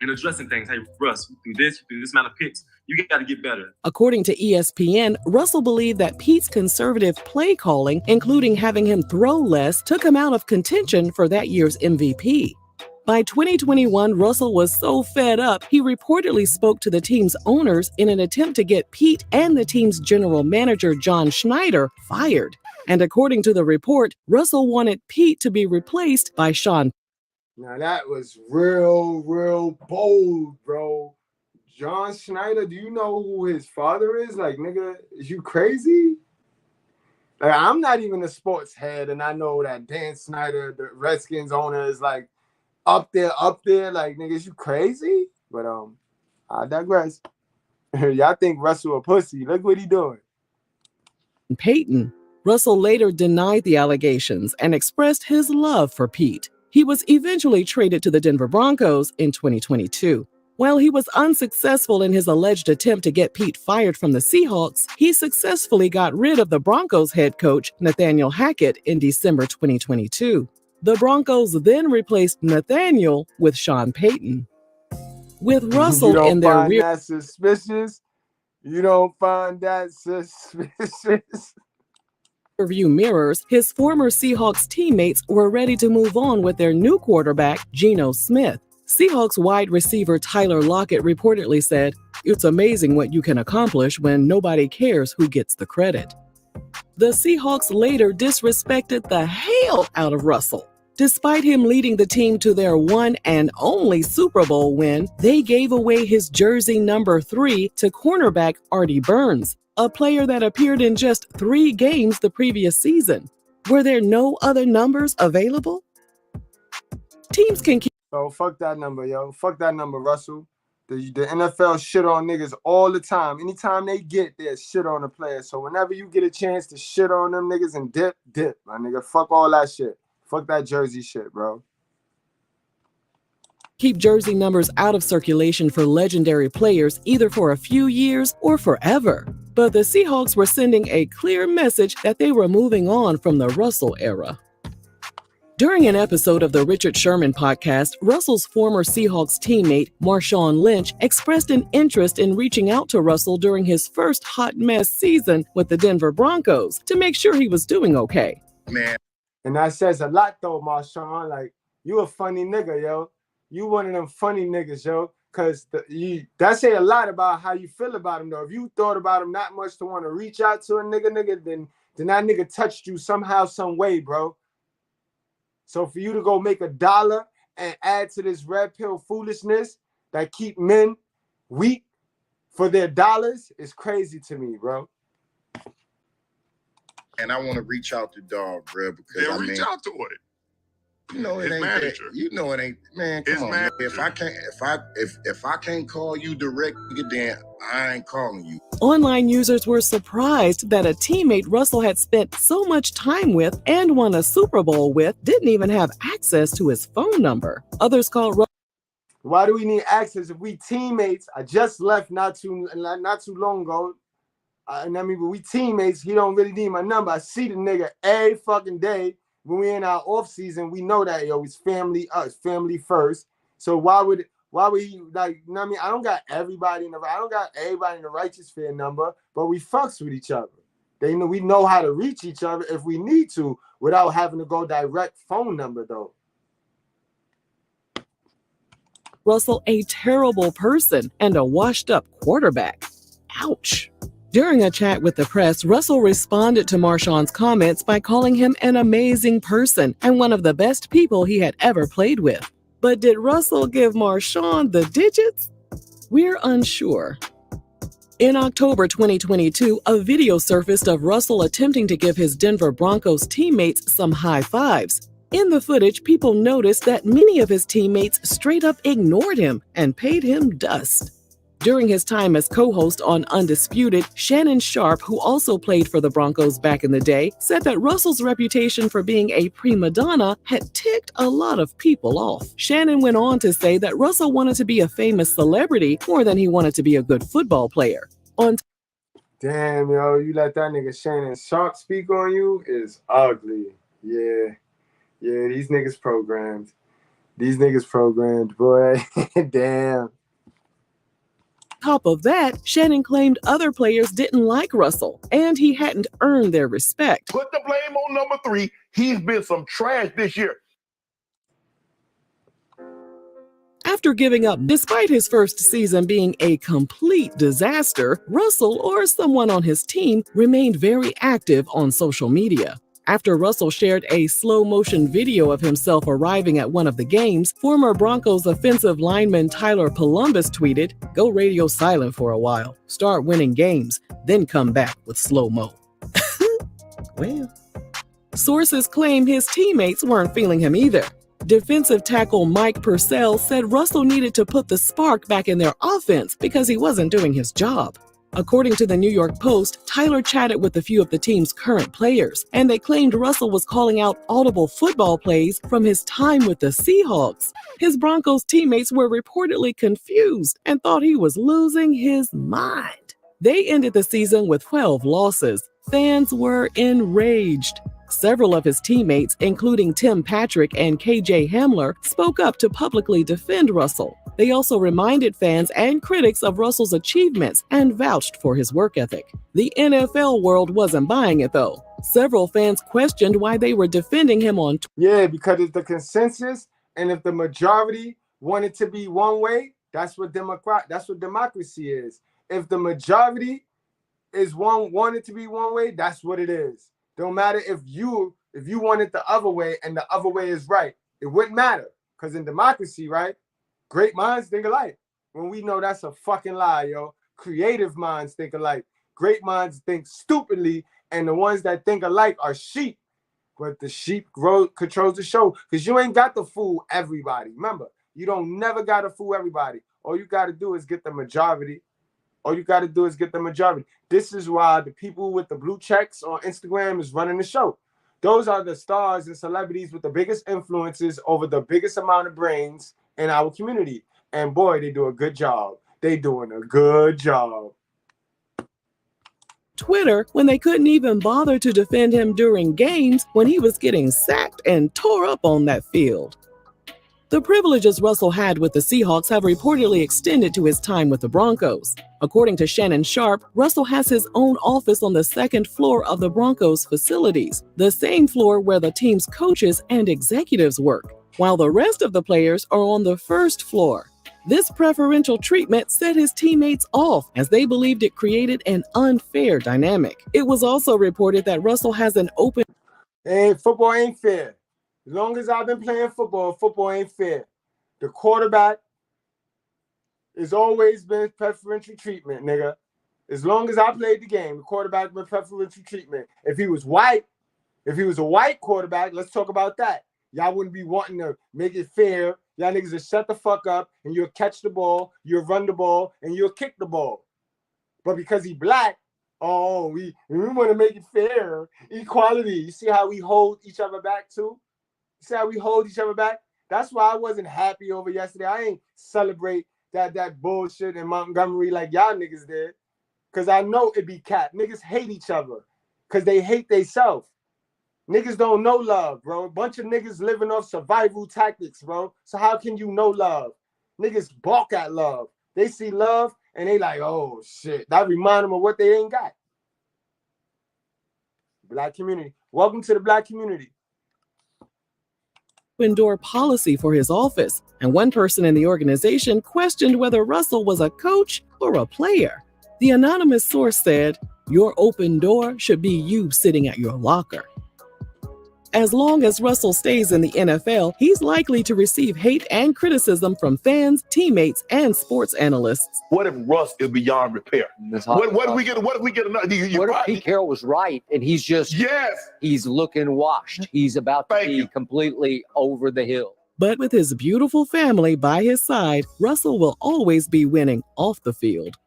in addressing things. Hey, Russ, through this amount of picks, you got to get better. According to ESPN, Russell believed that Pete's conservative play calling, including having him throw less, took him out of contention for that year's MVP. By 2021, Russell was so fed up, he reportedly spoke to the team's owners in an attempt to get Pete and the team's general manager, John Schneider, fired. And according to the report, Russell wanted Pete to be replaced by Sean. Now that was real bold, bro. John Schneider, do you know who his father is? Like, nigga, is you crazy? Like, I'm not even a sports head, and I know that Dan Snyder, the Redskins owner, is like up there. Like, nigga, is you crazy? But I digress. Y'all think Russell a pussy? Look what he doing. Peyton. Russell later denied the allegations and expressed his love for Pete. He was eventually traded to the Denver Broncos in 2022. While he was unsuccessful in his alleged attempt to get Pete fired from the Seahawks, he successfully got rid of the Broncos head coach, Nathaniel Hackett, in December 2022. The Broncos then replaced Nathaniel with Sean Payton. With Russell in their rear... that suspicious? You don't find that suspicious? Review mirrors, his former Seahawks teammates were ready to move on with their new quarterback, Geno Smith. Seahawks wide receiver Tyler Lockett reportedly said, "It's amazing what you can accomplish when nobody cares who gets the credit." The Seahawks later disrespected the hell out of Russell. Despite him leading the team to their one and only Super Bowl win, they gave away his jersey number 3 to cornerback Artie Burns, a player that appeared in just 3 games the previous season. Were there no other numbers available? Teams can keep... Oh, fuck that number, yo. Fuck that number, Russell. The NFL shit on niggas all the time. Anytime they get there, shit on the player. So whenever you get a chance to shit on them niggas and dip, my nigga. Fuck all that shit. Fuck that jersey shit, bro. Keep jersey numbers out of circulation for legendary players either for a few years or forever. But the Seahawks were sending a clear message that they were moving on from the Russell era. During an episode of the Richard Sherman podcast, Russell's former Seahawks teammate, Marshawn Lynch, expressed an interest in reaching out to Russell during his first hot mess season with the Denver Broncos to make sure he was doing okay. Man. And that says a lot, though, Marshawn. Like, you a funny nigga, yo. You one of them funny niggas, yo. Because that say a lot about how you feel about him, though. If you thought about him not much to want to reach out to a nigga, then that nigga touched you somehow, some way, bro. So for you to go make $1 and add to this red pill foolishness that keep men weak for their dollars is crazy to me, bro. And I want to reach out to Dog, bro, because reach out to it. You know it his ain't manager. That, you know it ain't, man. Come on, man. If I can't call you direct, then I ain't calling you. Online users were surprised that a teammate Russell had spent so much time with and won a Super Bowl with didn't even have access to his phone number. Others called Russell. Why do we need access if we teammates? I just left not too long ago. But we teammates. He don't really need my number. I see the nigga every fucking day. When we in our off season, we know that, yo, it's family family first. So why would he, like, you know what I mean? I don't got everybody in the righteous fair number, but we fucks with each other. We know how to reach each other if we need to without having to go direct phone number, though. Russell, a terrible person and a washed-up quarterback. Ouch. During a chat with the press, Russell responded to Marshawn's comments by calling him an amazing person and one of the best people he had ever played with. But did Russell give Marshawn the digits? We're unsure. In October 2022, a video surfaced of Russell attempting to give his Denver Broncos teammates some high fives. In the footage, people noticed that many of his teammates straight up ignored him and paid him dust. During his time as co-host on Undisputed, Shannon Sharpe, who also played for the Broncos back in the day, said that Russell's reputation for being a prima donna had ticked a lot of people off. Shannon went on to say that Russell wanted to be a famous celebrity more than he wanted to be a good football player. Damn, yo, you let that nigga Shannon Sharpe speak on you is ugly. Yeah, these niggas programmed. Boy. Damn. Top of that, Shannon claimed other players didn't like Russell, and he hadn't earned their respect. Put the blame on number 3. He's been some trash this year. After giving up despite his first season being a complete disaster, Russell or someone on his team remained very active on social media. After Russell shared a slow-motion video of himself arriving at one of the games, former Broncos offensive lineman Tyler Columbus tweeted, "Go radio silent for a while, start winning games, then come back with slow-mo." Well, sources claim his teammates weren't feeling him either. Defensive tackle Mike Purcell said Russell needed to put the spark back in their offense because he wasn't doing his job. According to the New York Post, Tyler chatted with a few of the team's current players, and they claimed Russell was calling out audible football plays from his time with the Seahawks. His Broncos teammates were reportedly confused and thought he was losing his mind. They ended the season with 12 losses. Fans were enraged. Several of his teammates, including Tim Patrick and KJ Hamler, spoke up to publicly defend Russell. They also reminded fans and critics of Russell's achievements and vouched for his work ethic. The NFL world wasn't buying it, though. Several fans questioned why they were defending him on Twitter. Yeah, because it's the consensus, and if the majority want it to be one way, that's what democracy is. If the majority want it to be one way, that's what it is. Don't matter if you want it the other way and the other way is right. It wouldn't matter, because in democracy, right, great minds think alike. When we know that's a fucking lie, yo. Creative minds think alike. Great minds think stupidly, and the ones that think alike are sheep. But the sheep controls the show, because you ain't got to fool everybody. Remember, you don't never got to fool everybody. All you got to do is get the majority. This is why the people with the blue checks on Instagram is running the show. Those are the stars and celebrities with the biggest influences over the biggest amount of brains in our community. And boy, they do a good job. They doing a good job. Twitter when they couldn't even bother to defend him during games when he was getting sacked and tore up on that field. The privileges Russell had with the Seahawks have reportedly extended to his time with the Broncos. According to Shannon Sharp, Russell has his own office on the second floor of the Broncos facilities, the same floor where the team's coaches and executives work, while the rest of the players are on the first floor. This preferential treatment set his teammates off as they believed it created an unfair dynamic. It was also reported that Russell has an open... Hey, football ain't fair. As long as I've been playing football, football ain't fair. The quarterback has always been preferential treatment, nigga. As long as I played the game, the quarterback been preferential treatment. If he was a white quarterback, let's talk about that. Y'all wouldn't be wanting to make it fair. Y'all niggas just shut the fuck up and you'll catch the ball, you'll run the ball, and you'll kick the ball. But because he black, we want to make it fair. Equality. You see how we hold each other back too? That's why I wasn't happy over yesterday. I ain't celebrate that bullshit in Montgomery like y'all niggas did. Because I know it be cat. Niggas hate each other because they hate theyself. Niggas don't know love, bro. A bunch of niggas living off survival tactics, bro. So how can you know love? Niggas balk at love. They see love and they like, oh shit. That remind them of what they ain't got. Black community. Welcome to the black community. Door policy for his office, and one person in the organization questioned whether Russell was a coach or a player. The anonymous source said, "Your open door should be you sitting at your locker." As long as Russell stays in the NFL, he's likely to receive hate and criticism from fans, teammates, and sports analysts. What if Russ is beyond repair? What if we get another? What if Pete Carroll was right and he's just he's looking washed. He's about to be completely over the hill. But with his beautiful family by his side, Russell will always be winning off the field.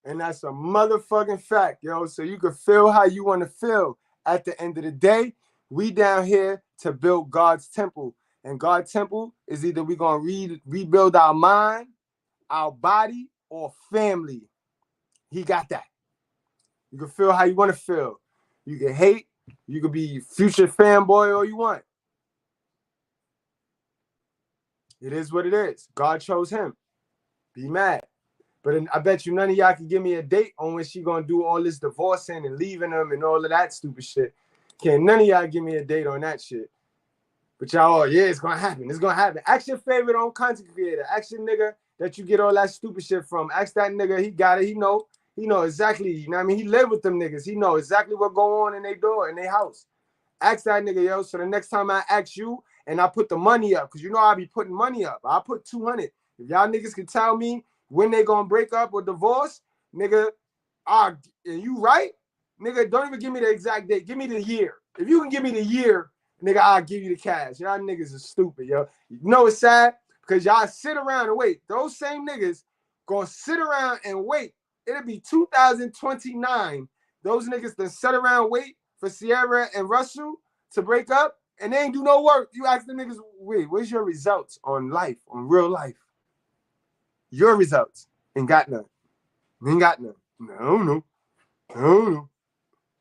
And that's a motherfucking fact, yo. So you can feel how you want to feel. At the end of the day, we down here to build God's temple. And God's temple is either we're going to rebuild our mind, our body, or family. He got that. You can feel how you want to feel. You can hate. You can be future fanboy all you want. It is what it is. God chose him. Be mad. But I bet you none of y'all can give me a date on when she going to do all this divorcing and leaving him and all of that stupid shit. Can't none of y'all give me a date on that shit. But y'all, yeah, it's gonna happen. It's gonna happen. Ask your favorite own content creator. Ask your nigga that you get all that stupid shit from. Ask that nigga, he got it. He know exactly. You know what I mean? He live with them niggas. He know exactly what go on in their door, in their house. Ask that nigga, yo. So the next time I ask you and I put the money up, because you know I be putting money up. I put 200. If y'all niggas can tell me when they gonna break up or divorce, nigga, and you right? Nigga, don't even give me the exact date. Give me the year. If you can give me the year, nigga, I'll give you the cash. Y'all niggas are stupid, yo. You know it's sad? Because y'all sit around and wait. Those same niggas gonna sit around and wait. It'll be 2029. Those niggas that sit around wait for Ciara and Russell to break up, and they ain't do no work. You ask the niggas, wait, where's your results on life, on real life? Your results. Ain't got none. Ain't got none. No.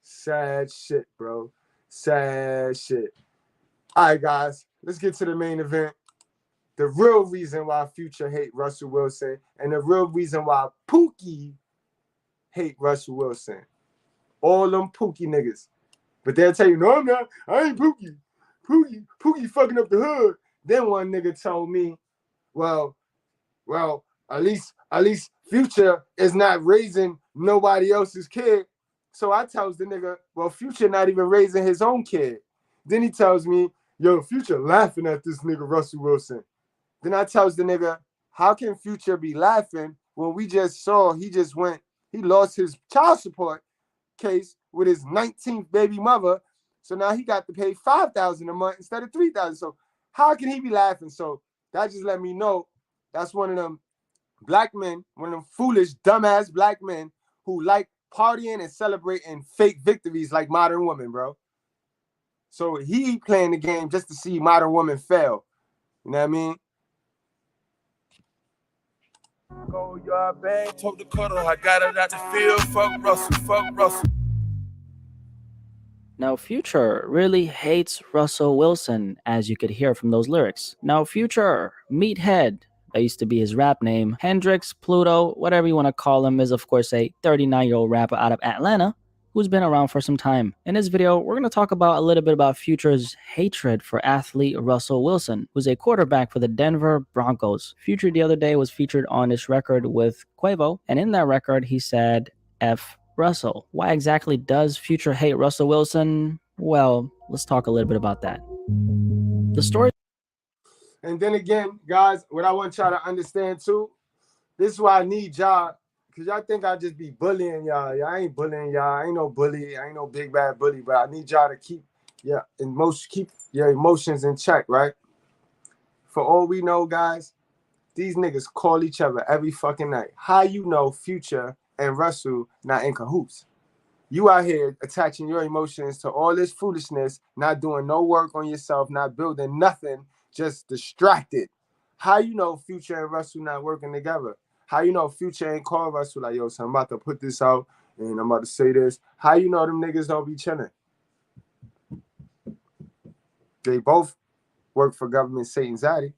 Sad shit, bro. Sad shit. All right, guys, let's get to the main event. The real reason why Future hate Russell Wilson and the real reason why Pookie hate Russell Wilson. All them Pookie niggas. But they'll tell you, no, I'm not. I ain't Pookie. Pookie fucking up the hood. Then one nigga told me, well, at least Future is not raising nobody else's kid. So I tells the nigga, well, Future not even raising his own kid. Then he tells me, yo, Future laughing at this nigga Russell Wilson. Then I tells the nigga, how can Future be laughing when we just saw he lost his child support case with his 19th baby mother. So now he got to pay $5,000 a month instead of $3,000. So how can he be laughing? So that just let me know that's one of them black men, one of them foolish, dumbass black men who like partying and celebrating fake victories like Modern Woman, bro. So he playing the game just to see Modern Woman fail. You know what I mean? Go your bag, took the cutter, I got it out the field. Fuck Russell. Now, Future really hates Russell Wilson, as you could hear from those lyrics. Now, Future, Meathead, that used to be his rap name, Hendrix, Pluto, whatever you want to call him, is of course a 39-year-old rapper out of Atlanta who's been around for some time. In this video, we're going to talk about a little bit about Future's hatred for athlete Russell Wilson, who's a quarterback for the Denver Broncos. Future the other day was featured on this record with Quavo, and in that record, he said, F Russell. Why exactly does Future hate Russell Wilson? Well, let's talk a little bit about that. The story. And then again, guys, what I want y'all to understand too, this is why I need y'all, because y'all think I just be bullying y'all. Y'all ain't bullying y'all. I ain't no bully. I ain't no big bad bully, but I need y'all to keep your emotions in check, right? For all we know, guys, these niggas call each other every fucking night. How you know Future and Russell not in cahoots? You out here attaching your emotions to all this foolishness, not doing no work on yourself, not building nothing, just distracted. How you know Future and Russell not working together? How you know Future ain't call Russell like, yo, so I'm about to put this out and I'm about to say this? How you know them niggas don't be chilling? They both work for government Satan's Zaddy.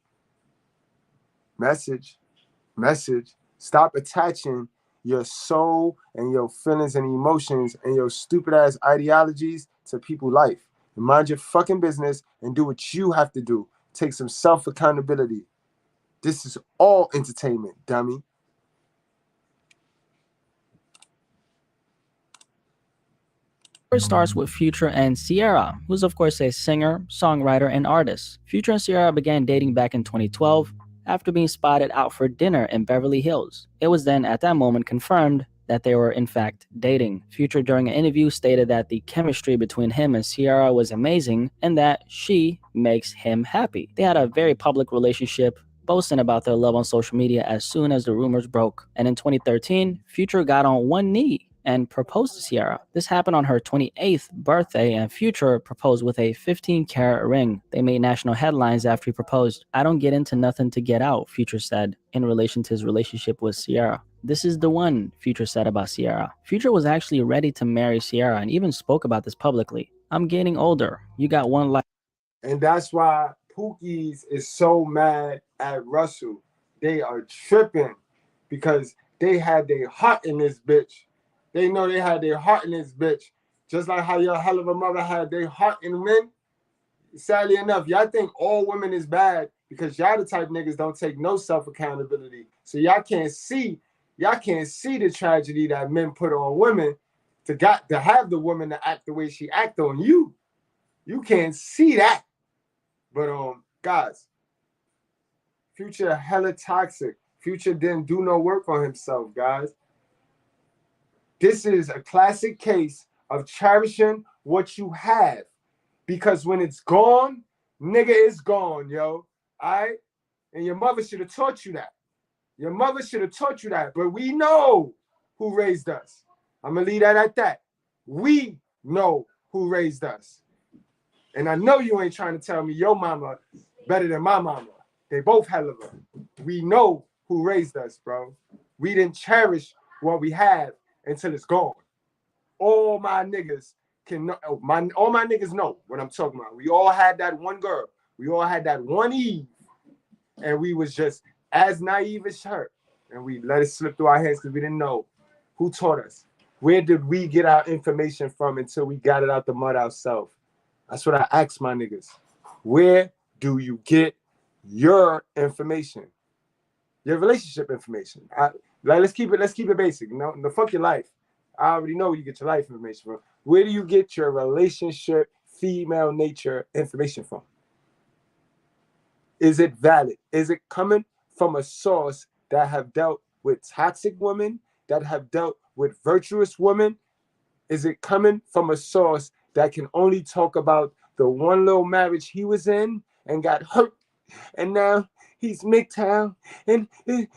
Message. Stop attaching your soul and your feelings and emotions and your stupid ass ideologies to people's life. And mind your fucking business and do what you have to do. Take some self-accountability. This is all entertainment, dummy. It starts with Future and Ciara, who's of course a singer, songwriter, and artist. Future and Ciara began dating back in 2012 after being spotted out for dinner in Beverly Hills. It was then at that moment confirmed that they were in fact dating. Future during an interview stated that the chemistry between him and Ciara was amazing and that she makes him happy. They had a very public relationship, boasting about their love on social media as soon as the rumors broke. And in 2013, Future got on one knee and proposed to Ciara. This happened on her 28th birthday, and Future proposed with a 15-carat ring. They made national headlines after he proposed. I don't get into nothing to get out, Future said, in relation to his relationship with Ciara. This is the one, Future said about Ciara. Future was actually ready to marry Ciara and even spoke about this publicly. I'm getting older. You got one life. And that's why Pookie's is so mad at Russell. They are tripping because they had their heart in this bitch. They know they had their heart in this bitch. Just like how your hell of a mother had their heart in men. sadly enough, y'all think all women is bad because y'all the type of niggas don't take no self-accountability. So y'all can't see the tragedy that men put on women to have the woman to act the way she act on you. You can't see that. But guys, Future hella toxic. Future didn't do no work on himself, guys. This is a classic case of cherishing what you have. Because when it's gone, nigga, it's gone, yo. All right? And your mother should have taught you that. Your mother should have taught you that. But we know who raised us. I'm going to leave that at that. We know who raised us. And I know you ain't trying to tell me your mama better than my mama. They both hell of her. We know who raised us, bro. We didn't cherish what we have until it's gone. All my niggas all my niggas know what I'm talking about. We all had that one girl. We all had that one Eve. And we was just as naive as her. And we let it slip through our hands because we didn't know who taught us. Where did we get our information from until we got it out the mud ourselves? That's what I ask my niggas. Where do you get your information? Your relationship information. Let's keep it basic. No, fuck your life. I already know where you get your life information from. Where do you get your relationship, female nature information from? Is it valid? Is it coming from a source that have dealt with toxic women, that have dealt with virtuous women? Is it coming from a source that can only talk about the one little marriage he was in and got hurt, and now he's MGTOW, and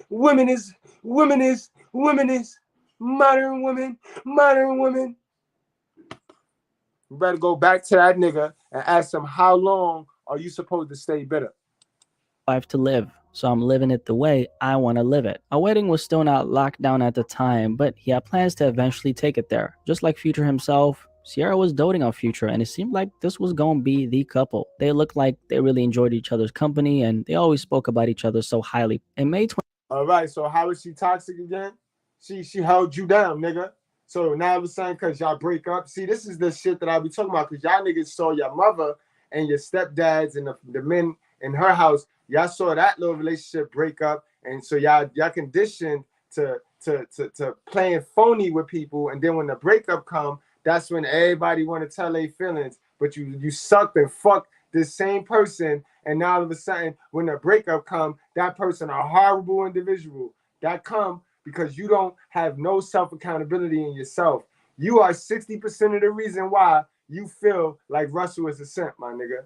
women is modern women. You better go back to that nigga and ask him, how long are you supposed to stay bitter? Life to live, so I'm living it the way I want to live it. Our wedding was still not locked down at the time, but he had plans to eventually take it there. Just like Future himself, Ciara was doting on Future, and it seemed like this was going to be the couple. They looked like they really enjoyed each other's company, and they always spoke about each other so highly. In May 20... All right, so how is she toxic again? She held you down, nigga. So now all of a sudden, because y'all break up, see, this is the shit that I be talking about, because y'all niggas saw your mother and your stepdads and the men in her house, y'all saw that little relationship break up, and so y'all conditioned to playing phony with people, and then when the breakup come, that's when everybody want to tell their feelings, but you sucked and fucked this same person, and now all of a sudden, when the breakup come, that person a horrible individual. That come because you don't have no self-accountability in yourself. You are 60% of the reason why you feel like Russell is a simp, my nigga.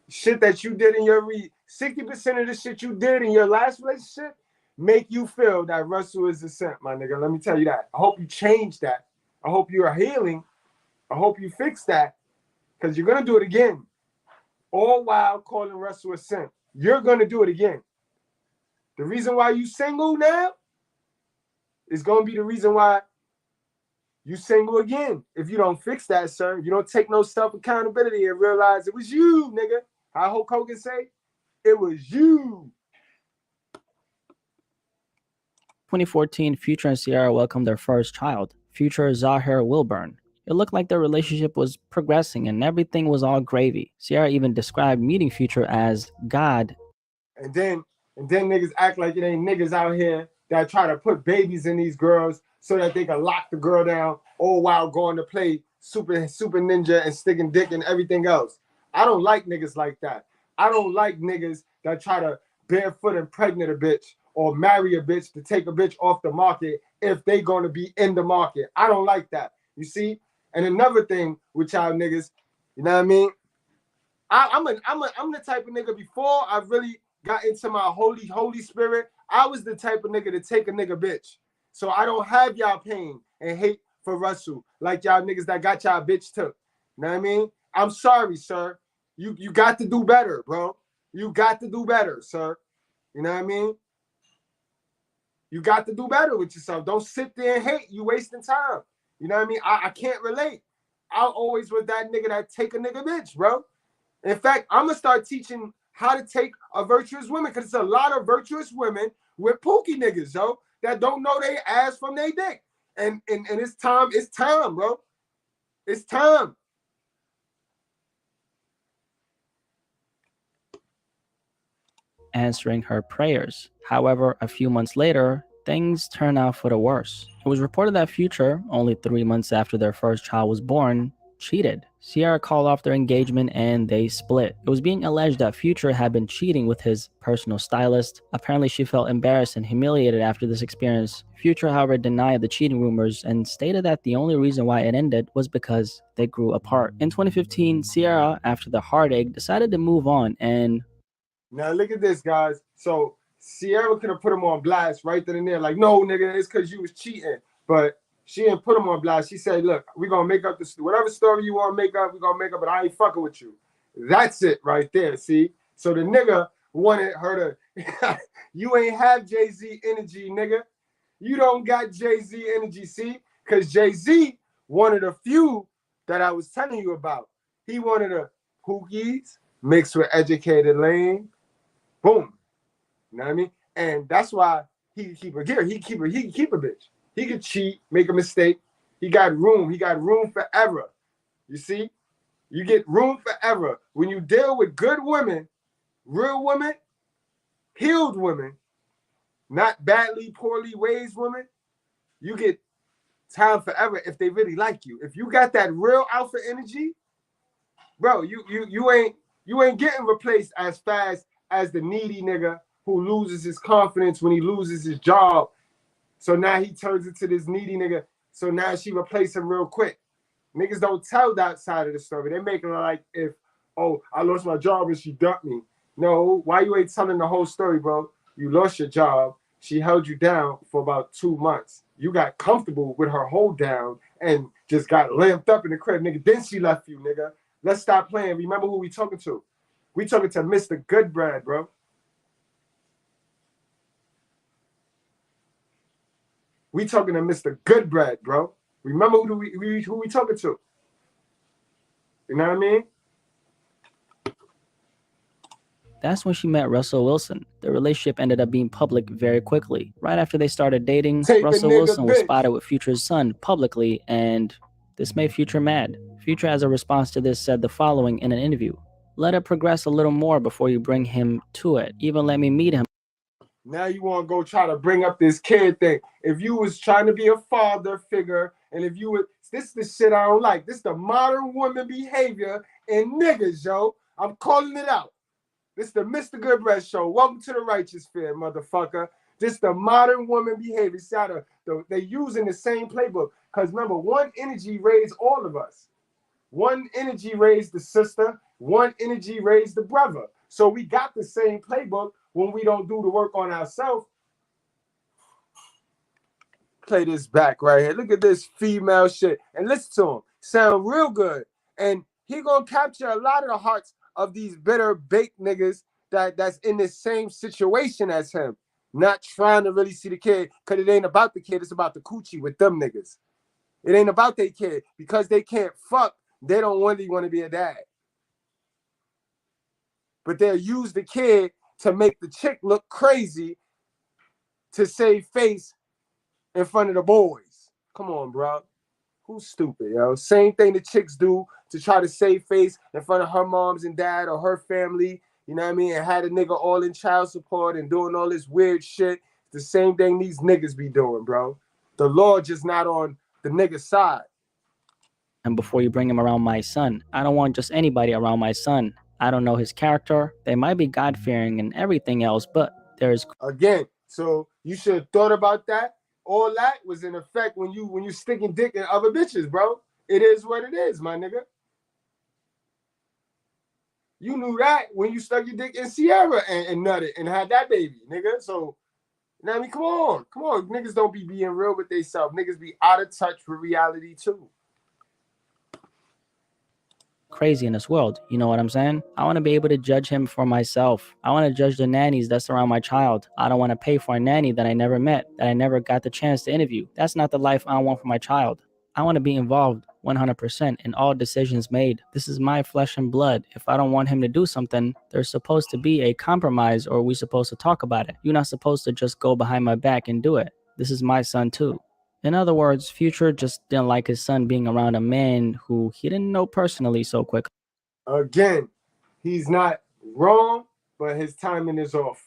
Shit that you did in your 60% of the shit you did in your last relationship make you feel that Russell is a simp, my nigga. Let me tell you that. I hope you change that. I hope you are healing. I hope you fix that, because you're gonna do it again. All while calling Russell a simp. You're gonna do it again. The reason why you single now is gonna be the reason why you single again. If you don't fix that, sir, you don't take no self-accountability and realize it was you, nigga. How Hulk Hogan say? It was you. 2014, Future and Ciara welcomed their first child, Future Zahir Wilburn. It looked like their relationship was progressing and everything was all gravy. Ciara even described meeting Future as God. And then niggas act like it ain't niggas out here that try to put babies in these girls so that they can lock the girl down all while going to play super ninja and sticking dick and everything else. I don't like niggas like that. I don't like niggas that try to barefoot impregnate a bitch or marry a bitch to take a bitch off the market if they gonna be in the market. I don't like that. You see? And another thing with y'all niggas, you know what I mean? I'm the type of nigga, before I really got into my holy spirit, I was the type of nigga to take a nigga bitch. So I don't have y'all pain and hate for Russell like y'all niggas that got y'all bitch took. You know what I mean? I'm sorry, sir. You got to do better, bro. You got to do better, sir. You know what I mean? You got to do better with yourself. Don't sit there and hate. You wasting time. You know what I mean? I can't relate. I always was that nigga that take a nigga bitch, bro. In fact, I'm gonna start teaching how to take a virtuous woman, because it's a lot of virtuous women with pookie niggas, yo, that don't know they ass from they dick. And it's time, bro. It's time. answering her prayers. However, a few months later, things turned out for the worse. It was reported that Future, only 3 months after their first child was born, cheated. Ciara called off their engagement and they split. It was being alleged that Future had been cheating with his personal stylist. Apparently, she felt embarrassed and humiliated after this experience. Future, however, denied the cheating rumors and stated that the only reason why it ended was because they grew apart. In 2015, Ciara, after the heartache, decided to move on and... Now look at this, guys. So Ciara could have put him on blast right then and there, like, no, nigga, it's because you was cheating. But she didn't put him on blast. She said, look, we're going to make up whatever story you want to make up, we're going to make up, but I ain't fucking with you. That's it right there, see? So the nigga wanted her to, you ain't have Jay-Z energy, nigga. You don't got Jay-Z energy, see? Because Jay-Z wanted a few that I was telling you about. He wanted a Hookies mixed with Educated Lane. Boom. You know what I mean? And that's why he keep a gear. He keep a bitch. He could cheat, make a mistake. He got room. He got room forever. You see? You get room forever. When you deal with good women, real women, healed women, not badly, poorly raised women, you get time forever if they really like you. If you got that real alpha energy, bro, you ain't getting replaced as fast as the needy nigga who loses his confidence when he loses his job. So now he turns into this needy nigga. So now she replaced him real quick. Niggas don't tell that side of the story. They make it like if, oh, I lost my job and she dumped me. No, why you ain't telling the whole story, bro? You lost your job. She held you down for about 2 months. You got comfortable with her hold down and just got lamped up in the crib, nigga. Then she left you, nigga. Let's stop playing. Remember who we talking to. We talking to Mr.Goodbread, bro. We talking to Mr.Goodbread, bro. Remember who we talking to. You know what I mean? That's when she met Russell Wilson. The relationship ended up being public very quickly. Right after they started dating, Russell Wilson was spotted with Future's son publicly, and this made Future mad. Future, as a response to this, said the following in an interview: "Let it progress a little more before you bring him to it. Even let me meet him." Now you want to go try to bring up this kid thing. If you was trying to be a father figure, and if you would, this is the shit I don't like. This is the modern woman behavior in niggas, yo. I'm calling it out. This is the Mr.Goodbread show. Welcome to the righteous fear, motherfucker. This is the modern woman behavior. See how they're using the same playbook. Because remember, one energy raised all of us. One energy raised the sister. One energy raised the brother. So we got the same playbook when we don't do the work on ourselves. Play this back right here. Look at this female shit. And listen to him. Sound real good. And he gonna capture a lot of the hearts of these bitter baked niggas that's in the same situation as him. Not trying to really see the kid, because it ain't about the kid, it's about the coochie with them niggas. It ain't about their kid. Because they can't fuck, they don't really want to be a dad. But they'll use the kid to make the chick look crazy to save face in front of the boys. Come on, bro. Who's stupid, yo? Same thing the chicks do to try to save face in front of her moms and dad or her family, you know what I mean? And had a nigga all in child support and doing all this weird shit. The same thing these niggas be doing, bro. The law just not on the nigga side. And before you bring him around my son, I don't want just anybody around my son. I don't know his character. They might be God-fearing and everything else, but there's... Again, so you should have thought about that. All that was in effect when you sticking dick in other bitches, bro. It is what it is, my nigga. You knew that when you stuck your dick in Ciara and nutted and had that baby, nigga. So, you know what I mean? Come on. Niggas don't be being real with themselves. Niggas be out of touch with reality too. Crazy in this world, you know what I'm saying? I want to be able to judge him for myself. I want to judge the nannies that surround my child. I don't want to pay for a nanny that I never met, that I never got the chance to interview. That's not the life I want for my child. I want to be involved 100% in all decisions made. This is my flesh and blood. If I don't want him to do something, there's supposed to be a compromise, or we're supposed to talk about it. You're not supposed to just go behind my back and do it. This is my son too. In other words, Future just didn't like his son being around a man who he didn't know personally so quickly. Again, he's not wrong, but his timing is off.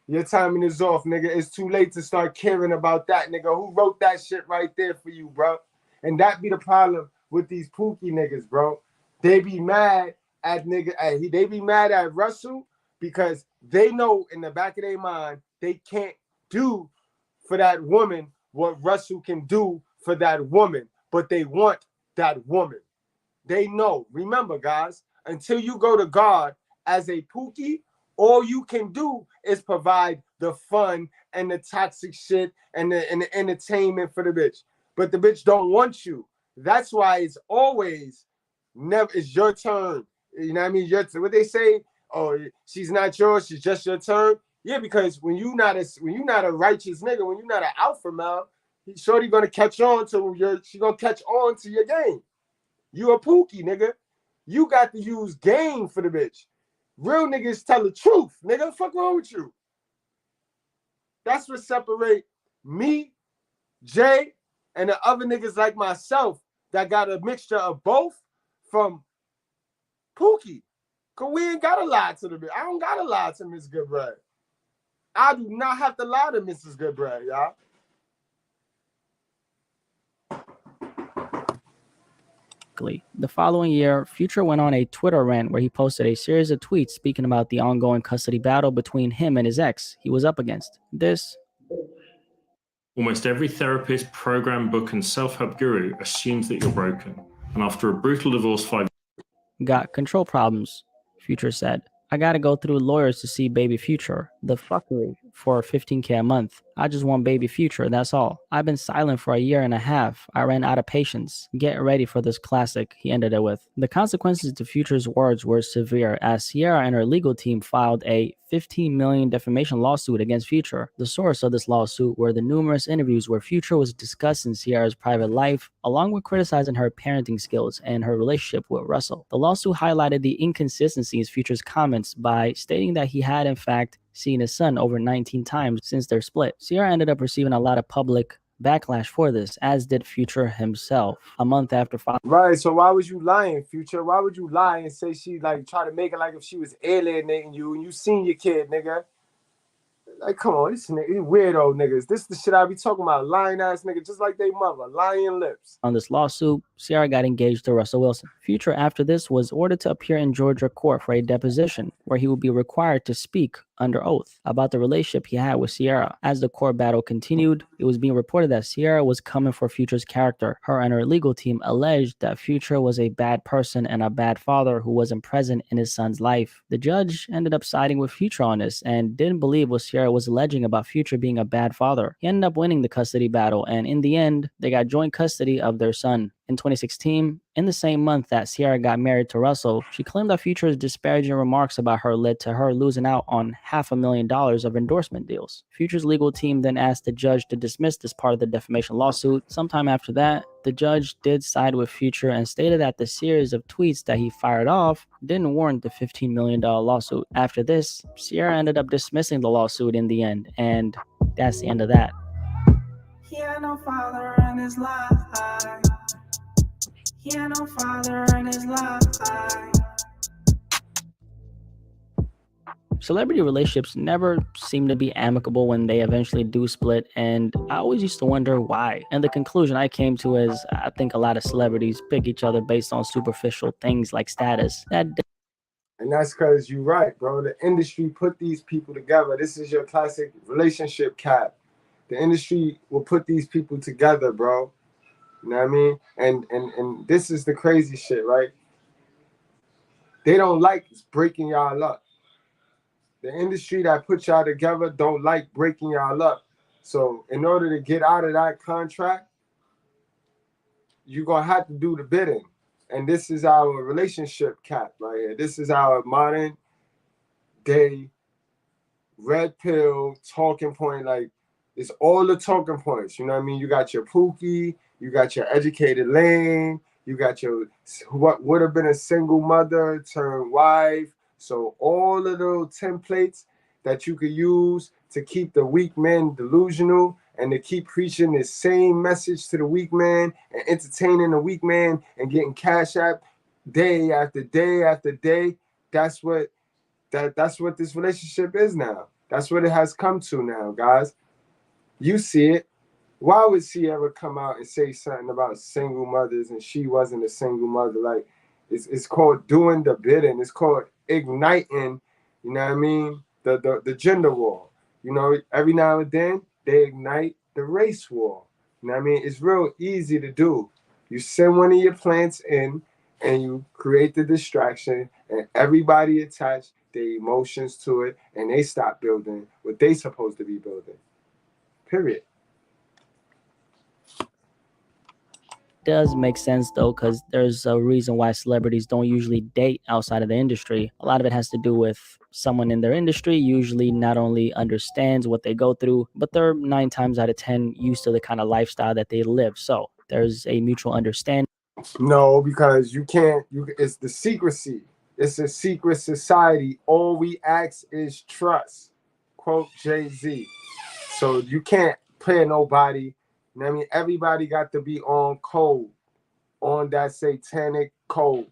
Your timing is off, nigga. It's too late to start caring about that, nigga. Who wrote that shit right there for you, bro? And that be the problem with these Pookie niggas, bro. They be mad at nigga. They be mad at Russell because they know in the back of their mind they can't do for that woman what Russell can do for that woman, but they want that woman. They know. Remember, guys, until you go to God as a Pookie, all you can do is provide the fun and the toxic shit and the entertainment for the bitch. But the bitch don't want you. That's why it's always never. It's your turn. You know what I mean? What they say? Oh, she's not yours. She's just your turn. Yeah, because when you not a righteous nigga, when you're not an alpha male, shorty gonna catch on to she gonna catch on to your game. You a Pookie, nigga. You got to use game for the bitch. Real niggas tell the truth, nigga. Fuck wrong with you? That's what separate me, Jay, and the other niggas like myself that got a mixture of both from Pookie. Cause we ain't gotta lie to the bitch. I don't gotta lie to Miss Goodbread. I do not have to lie to Mrs. Goodbread, y'all. The following year, Future went on a Twitter rant where he posted a series of tweets speaking about the ongoing custody battle between him and his ex he was up against. Almost every therapist, program, book, and self-help guru assumes that you're broken. And after a brutal divorce 5 got control problems, Future said. I gotta go through lawyers to see baby Future. The fuckery for $15K a month. I just want baby Future, that's all. I've been silent for a year and a half. I ran out of patience. Get ready for this classic, he ended it with. The consequences to Future's words were severe as Ciara and her legal team filed a $15 million defamation lawsuit against Future. The source of this lawsuit were the numerous interviews where Future was discussing Ciara's private life, along with criticizing her parenting skills and her relationship with Russell. The lawsuit highlighted the inconsistencies in Future's comments by stating that he had in fact seen his son over 19 times since their split. Ciara ended up receiving a lot of public backlash for this, as did Future himself. A month after filing. Right, so why was you lying, Future? Why would you lie and say she try to make it like if she was alienating you and you seen your kid, nigga? Like, come on, this nigga, these weirdo niggas. This is the shit I be talking about. Lying ass nigga, just like they mother, lying lips. On this lawsuit, Ciara got engaged to Russell Wilson. Future, after this, was ordered to appear in Georgia court for a deposition, where he would be required to speak under oath about the relationship he had with Ciara. As the court battle continued, it was being reported that Ciara was coming for Future's character. Her and her legal team alleged that Future was a bad person and a bad father who wasn't present in his son's life. The judge ended up siding with Future on this and didn't believe what Ciara was alleging about Future being a bad father. He ended up winning the custody battle, and in the end, they got joint custody of their son. In 2016, in the same month that Ciara got married to Russell, she claimed that Future's disparaging remarks about her led to her losing out on $500,000 of endorsement deals. Future's legal team then asked the judge to dismiss this part of the defamation lawsuit. Sometime after that, the judge did side with Future and stated that the series of tweets that he fired off didn't warrant the $15 million lawsuit. After this, Ciara ended up dismissing the lawsuit in the end, and that's the end of that. He had no father in his life. He had no father in his life. Celebrity relationships never seem to be amicable when they eventually do split, and I always used to wonder why. And the conclusion I came to is I think a lot of celebrities pick each other based on superficial things like status. And that's because you're right, bro. The industry put these people together. This is your classic relationship cap. The industry will put these people together, bro. You know what I mean? And this is the crazy shit, right? They don't like breaking y'all up. The industry that put y'all together don't like breaking y'all up. So in order to get out of that contract, you're going to have to do the bidding. And this is our relationship cap right here. This is our modern day red pill talking point. Like, it's all the talking points. You know what I mean? You got your Pookie, you got your educated lane, you got your what would have been a single mother turned wife. So all of those templates that you could use to keep the weak man delusional and to keep preaching the same message to the weak man and entertaining the weak man and getting cash app day after day after day. That's what that's what this relationship is now. That's what it has come to now, guys. You see it. Why would Ciara come out and say something about single mothers and she wasn't a single mother? Like, it's called doing the bidding. It's called igniting, you know what I mean? The gender war. You know, every now and then they ignite the race war. You know what I mean? It's real easy to do. You send one of your plants in and you create the distraction and everybody attach their emotions to it and they stop building what they supposed to be building. Period. Does make sense though, because there's a reason why celebrities don't usually date outside of the industry. A lot of it has to do with someone in their industry usually not only understands what they go through, but they're 9 times out of 10 used to the kind of lifestyle that they live. So there's a mutual understanding. No, because you can't. It's the secrecy. It's a secret society. All we ask is trust. Quote Jay-Z. So you can't play nobody. You know what I mean? Everybody got to be on code, on that satanic code.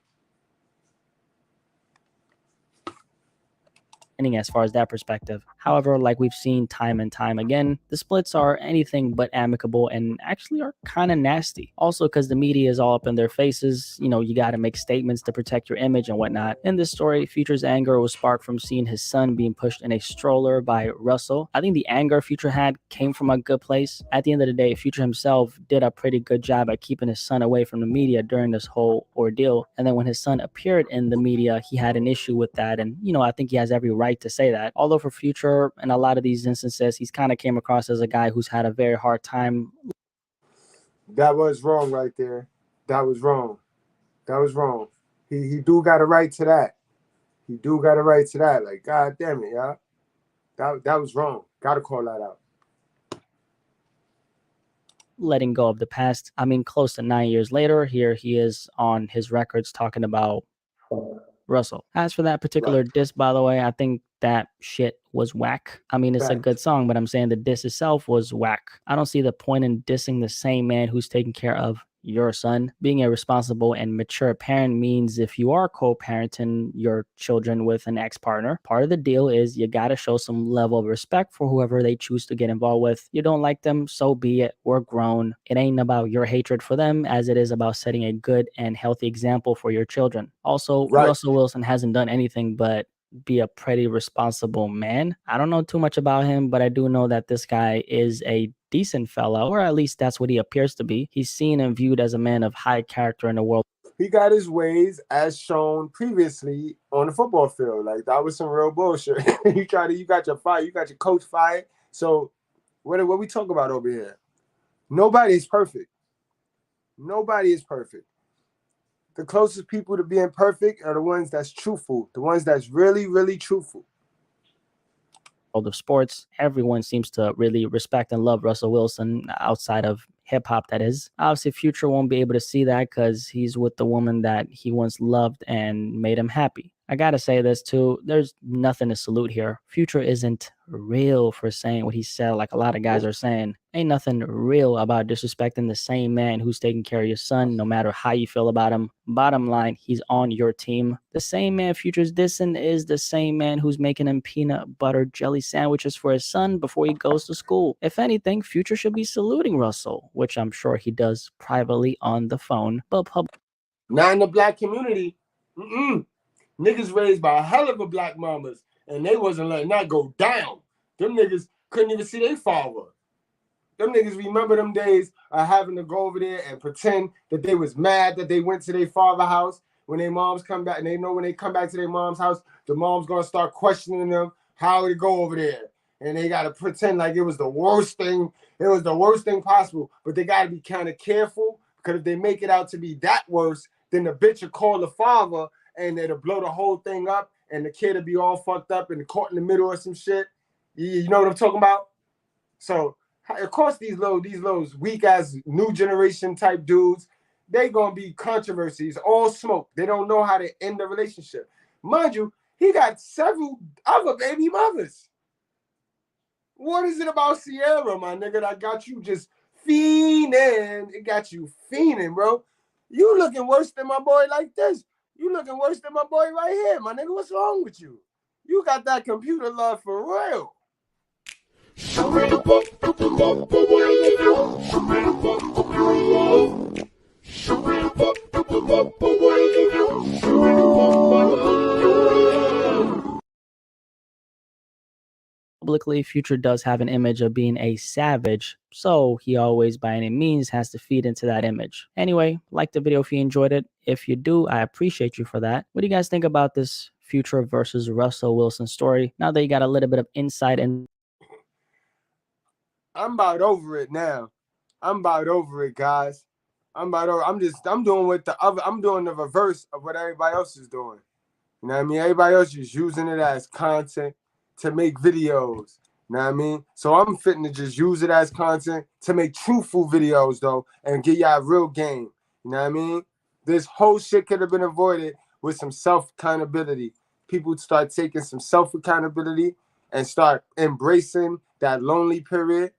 As far as that perspective. However, like we've seen time and time again, the splits are anything but amicable and actually are kind of nasty. Also, because the media is all up in their faces, you know, you got to make statements to protect your image and whatnot. In this story, Future's anger was sparked from seeing his son being pushed in a stroller by Russell. I think the anger Future had came from a good place. At the end of the day, Future himself did a pretty good job at keeping his son away from the media during this whole ordeal. And then when his son appeared in the media, he had an issue with that. And, you know, I think he has every right to say that. Although for Future, in a lot of these instances, he's kind of came across as a guy who's had a very hard time. That was wrong right there. That was wrong. That was wrong. He do got a right to that. He do got a right to that. Like, God damn it, y'all. That was wrong. Gotta call that out. Letting go of the past. I mean, close to 9 years later, here he is on his records talking about Russell. As for that particular diss, by the way, I think that shit was whack. I mean, it's a good song, but I'm saying the diss itself was whack. I don't see the point in dissing the same man who's taking care of your son. Being a responsible and mature parent means if you are co-parenting your children with an ex-partner, part of the deal is you got to show some level of respect for whoever they choose to get involved with. You don't like them, so be it. We're grown. It ain't about your hatred for them as it is about setting a good and healthy example for your children. Also, Russell Wilson hasn't done anything but be a pretty responsible man. I don't know too much about him, but I do know that this guy is a decent fellow, or at least that's what he appears to be. He's seen and viewed as a man of high character in the world. He got his ways as shown previously on the football field. Like, that was some real bullshit. You got your fire, you got your coach fired. So what we talk about over here? Nobody is perfect. Nobody is perfect. The closest people to being perfect are the ones that's truthful, the ones that's really, really truthful. Of sports, everyone seems to really respect and love Russell Wilson outside of hip hop, that is. Obviously, Future won't be able to see that because he's with the woman that he once loved and made him happy. I gotta say this too, there's nothing to salute here. Future isn't real for saying what he said like a lot of guys are saying. Ain't nothing real about disrespecting the same man who's taking care of your son, no matter how you feel about him. Bottom line, he's on your team. The same man Future's dissing is the same man who's making him peanut butter jelly sandwiches for his son before he goes to school. If anything, Future should be saluting Russell, which I'm sure he does privately on the phone, but not in the black community. Niggas raised by a hell of a black mamas, and they wasn't letting that go down. Them niggas couldn't even see their father. Them niggas remember them days of having to go over there and pretend that they was mad that they went to their father's house. When their moms come back, and they know when they come back to their mom's house, the mom's gonna start questioning them how to go over there. And they gotta pretend like it was the worst thing. It was the worst thing possible. But they gotta be kind of careful, because if they make it out to be that worse, then the bitch will call the father and it'll blow the whole thing up, and the kid will be all fucked up and caught in the middle or some shit. You know what I'm talking about? So, of course, these little weak ass new generation type dudes, they gonna be controversies, all smoke. They don't know how to end the relationship. Mind you, he got several other baby mothers. What is it about Ciara, my nigga, that got you just fiending? It got you fiending, bro. You looking worse than my boy like this. You looking worse than my boy right here, my nigga. What's wrong with you? You got that computer love for real. Publicly, Future does have an image of being a savage, so he always by any means has to feed into that image. Anyway, like the video if you enjoyed it. If you do, I appreciate you for that. What do you guys think about this Future versus Russell Wilson story now that you got a little bit of insight? And I'm about over it now. I'm about over it, guys. I'm doing the reverse of what everybody else is doing. You know what I mean? Everybody else is using it as content to make videos. You know what I mean? So I'm fitting to just use it as content to make truthful videos, though, and get y'all real game. You know what I mean? This whole shit could have been avoided with some self-accountability. People start taking some self-accountability and start embracing that lonely period.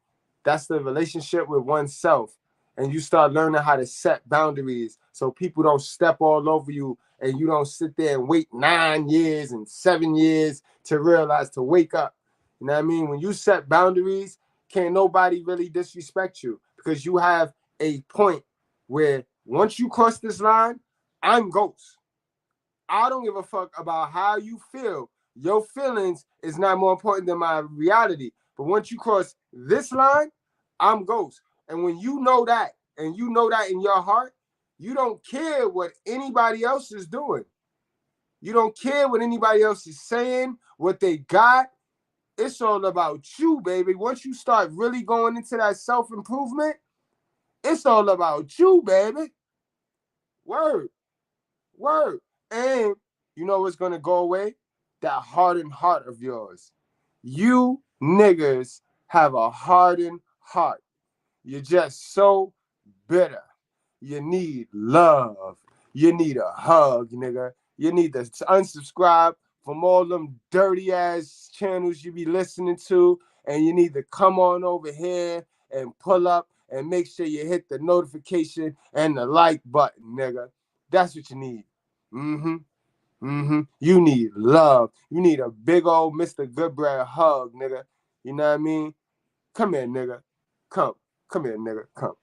That's the relationship with oneself. And you start learning how to set boundaries so people don't step all over you and you don't sit there and wait 9 years and 7 years to realize to wake up. You know what I mean? When you set boundaries, can't nobody really disrespect you because you have a point where once you cross this line, I'm ghost. I don't give a fuck about how you feel. Your feelings is not more important than my reality. But once you cross this line, I'm ghost. And when you know that, and you know that in your heart, you don't care what anybody else is doing. You don't care what anybody else is saying, what they got. It's all about you, baby. Once you start really going into that self-improvement, it's all about you, baby. Word. Word. And you know what's going to go away? That hardened heart of yours. You niggas have a hardened heart. You're just so bitter. You need love. You need a hug, nigga. You need to unsubscribe from all them dirty ass channels you be listening to, and you need to come on over here and pull up and make sure you hit the notification and the like button, nigga. That's what you need. You need love. You need a big old Mr.Goodbread hug, nigga. You know what I mean? Come here, nigga. Come here, nigga. Come.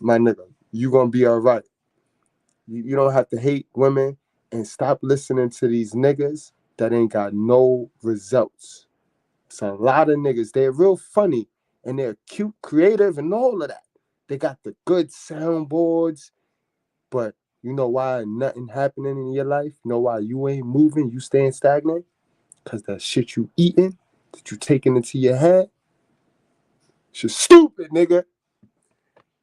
My nigga, you gonna be all right. You don't have to hate women and stop listening to these niggas that ain't got no results. It's a lot of niggas. They're real funny and they're cute, creative, and all of that. They got the good soundboards, but you know why nothing happening in your life? You know why you ain't moving, you staying stagnant? Because that shit you eating, that you taking into your head, it's just stupid, nigga.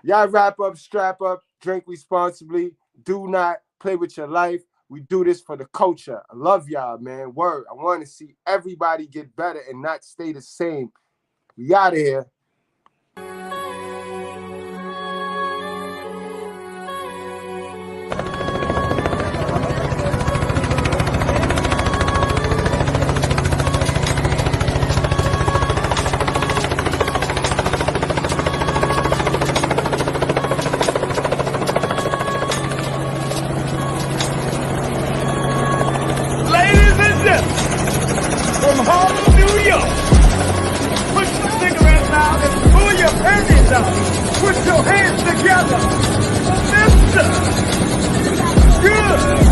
Y'all wrap up, strap up, drink responsibly. Do not play with your life. We do this for the culture. I love y'all, man. Word. I want to see everybody get better and not stay the same. We out of here. From Harlem, New York. Put your cigarettes out and pull your panties out. Put your hands together. Mr. Goodbread.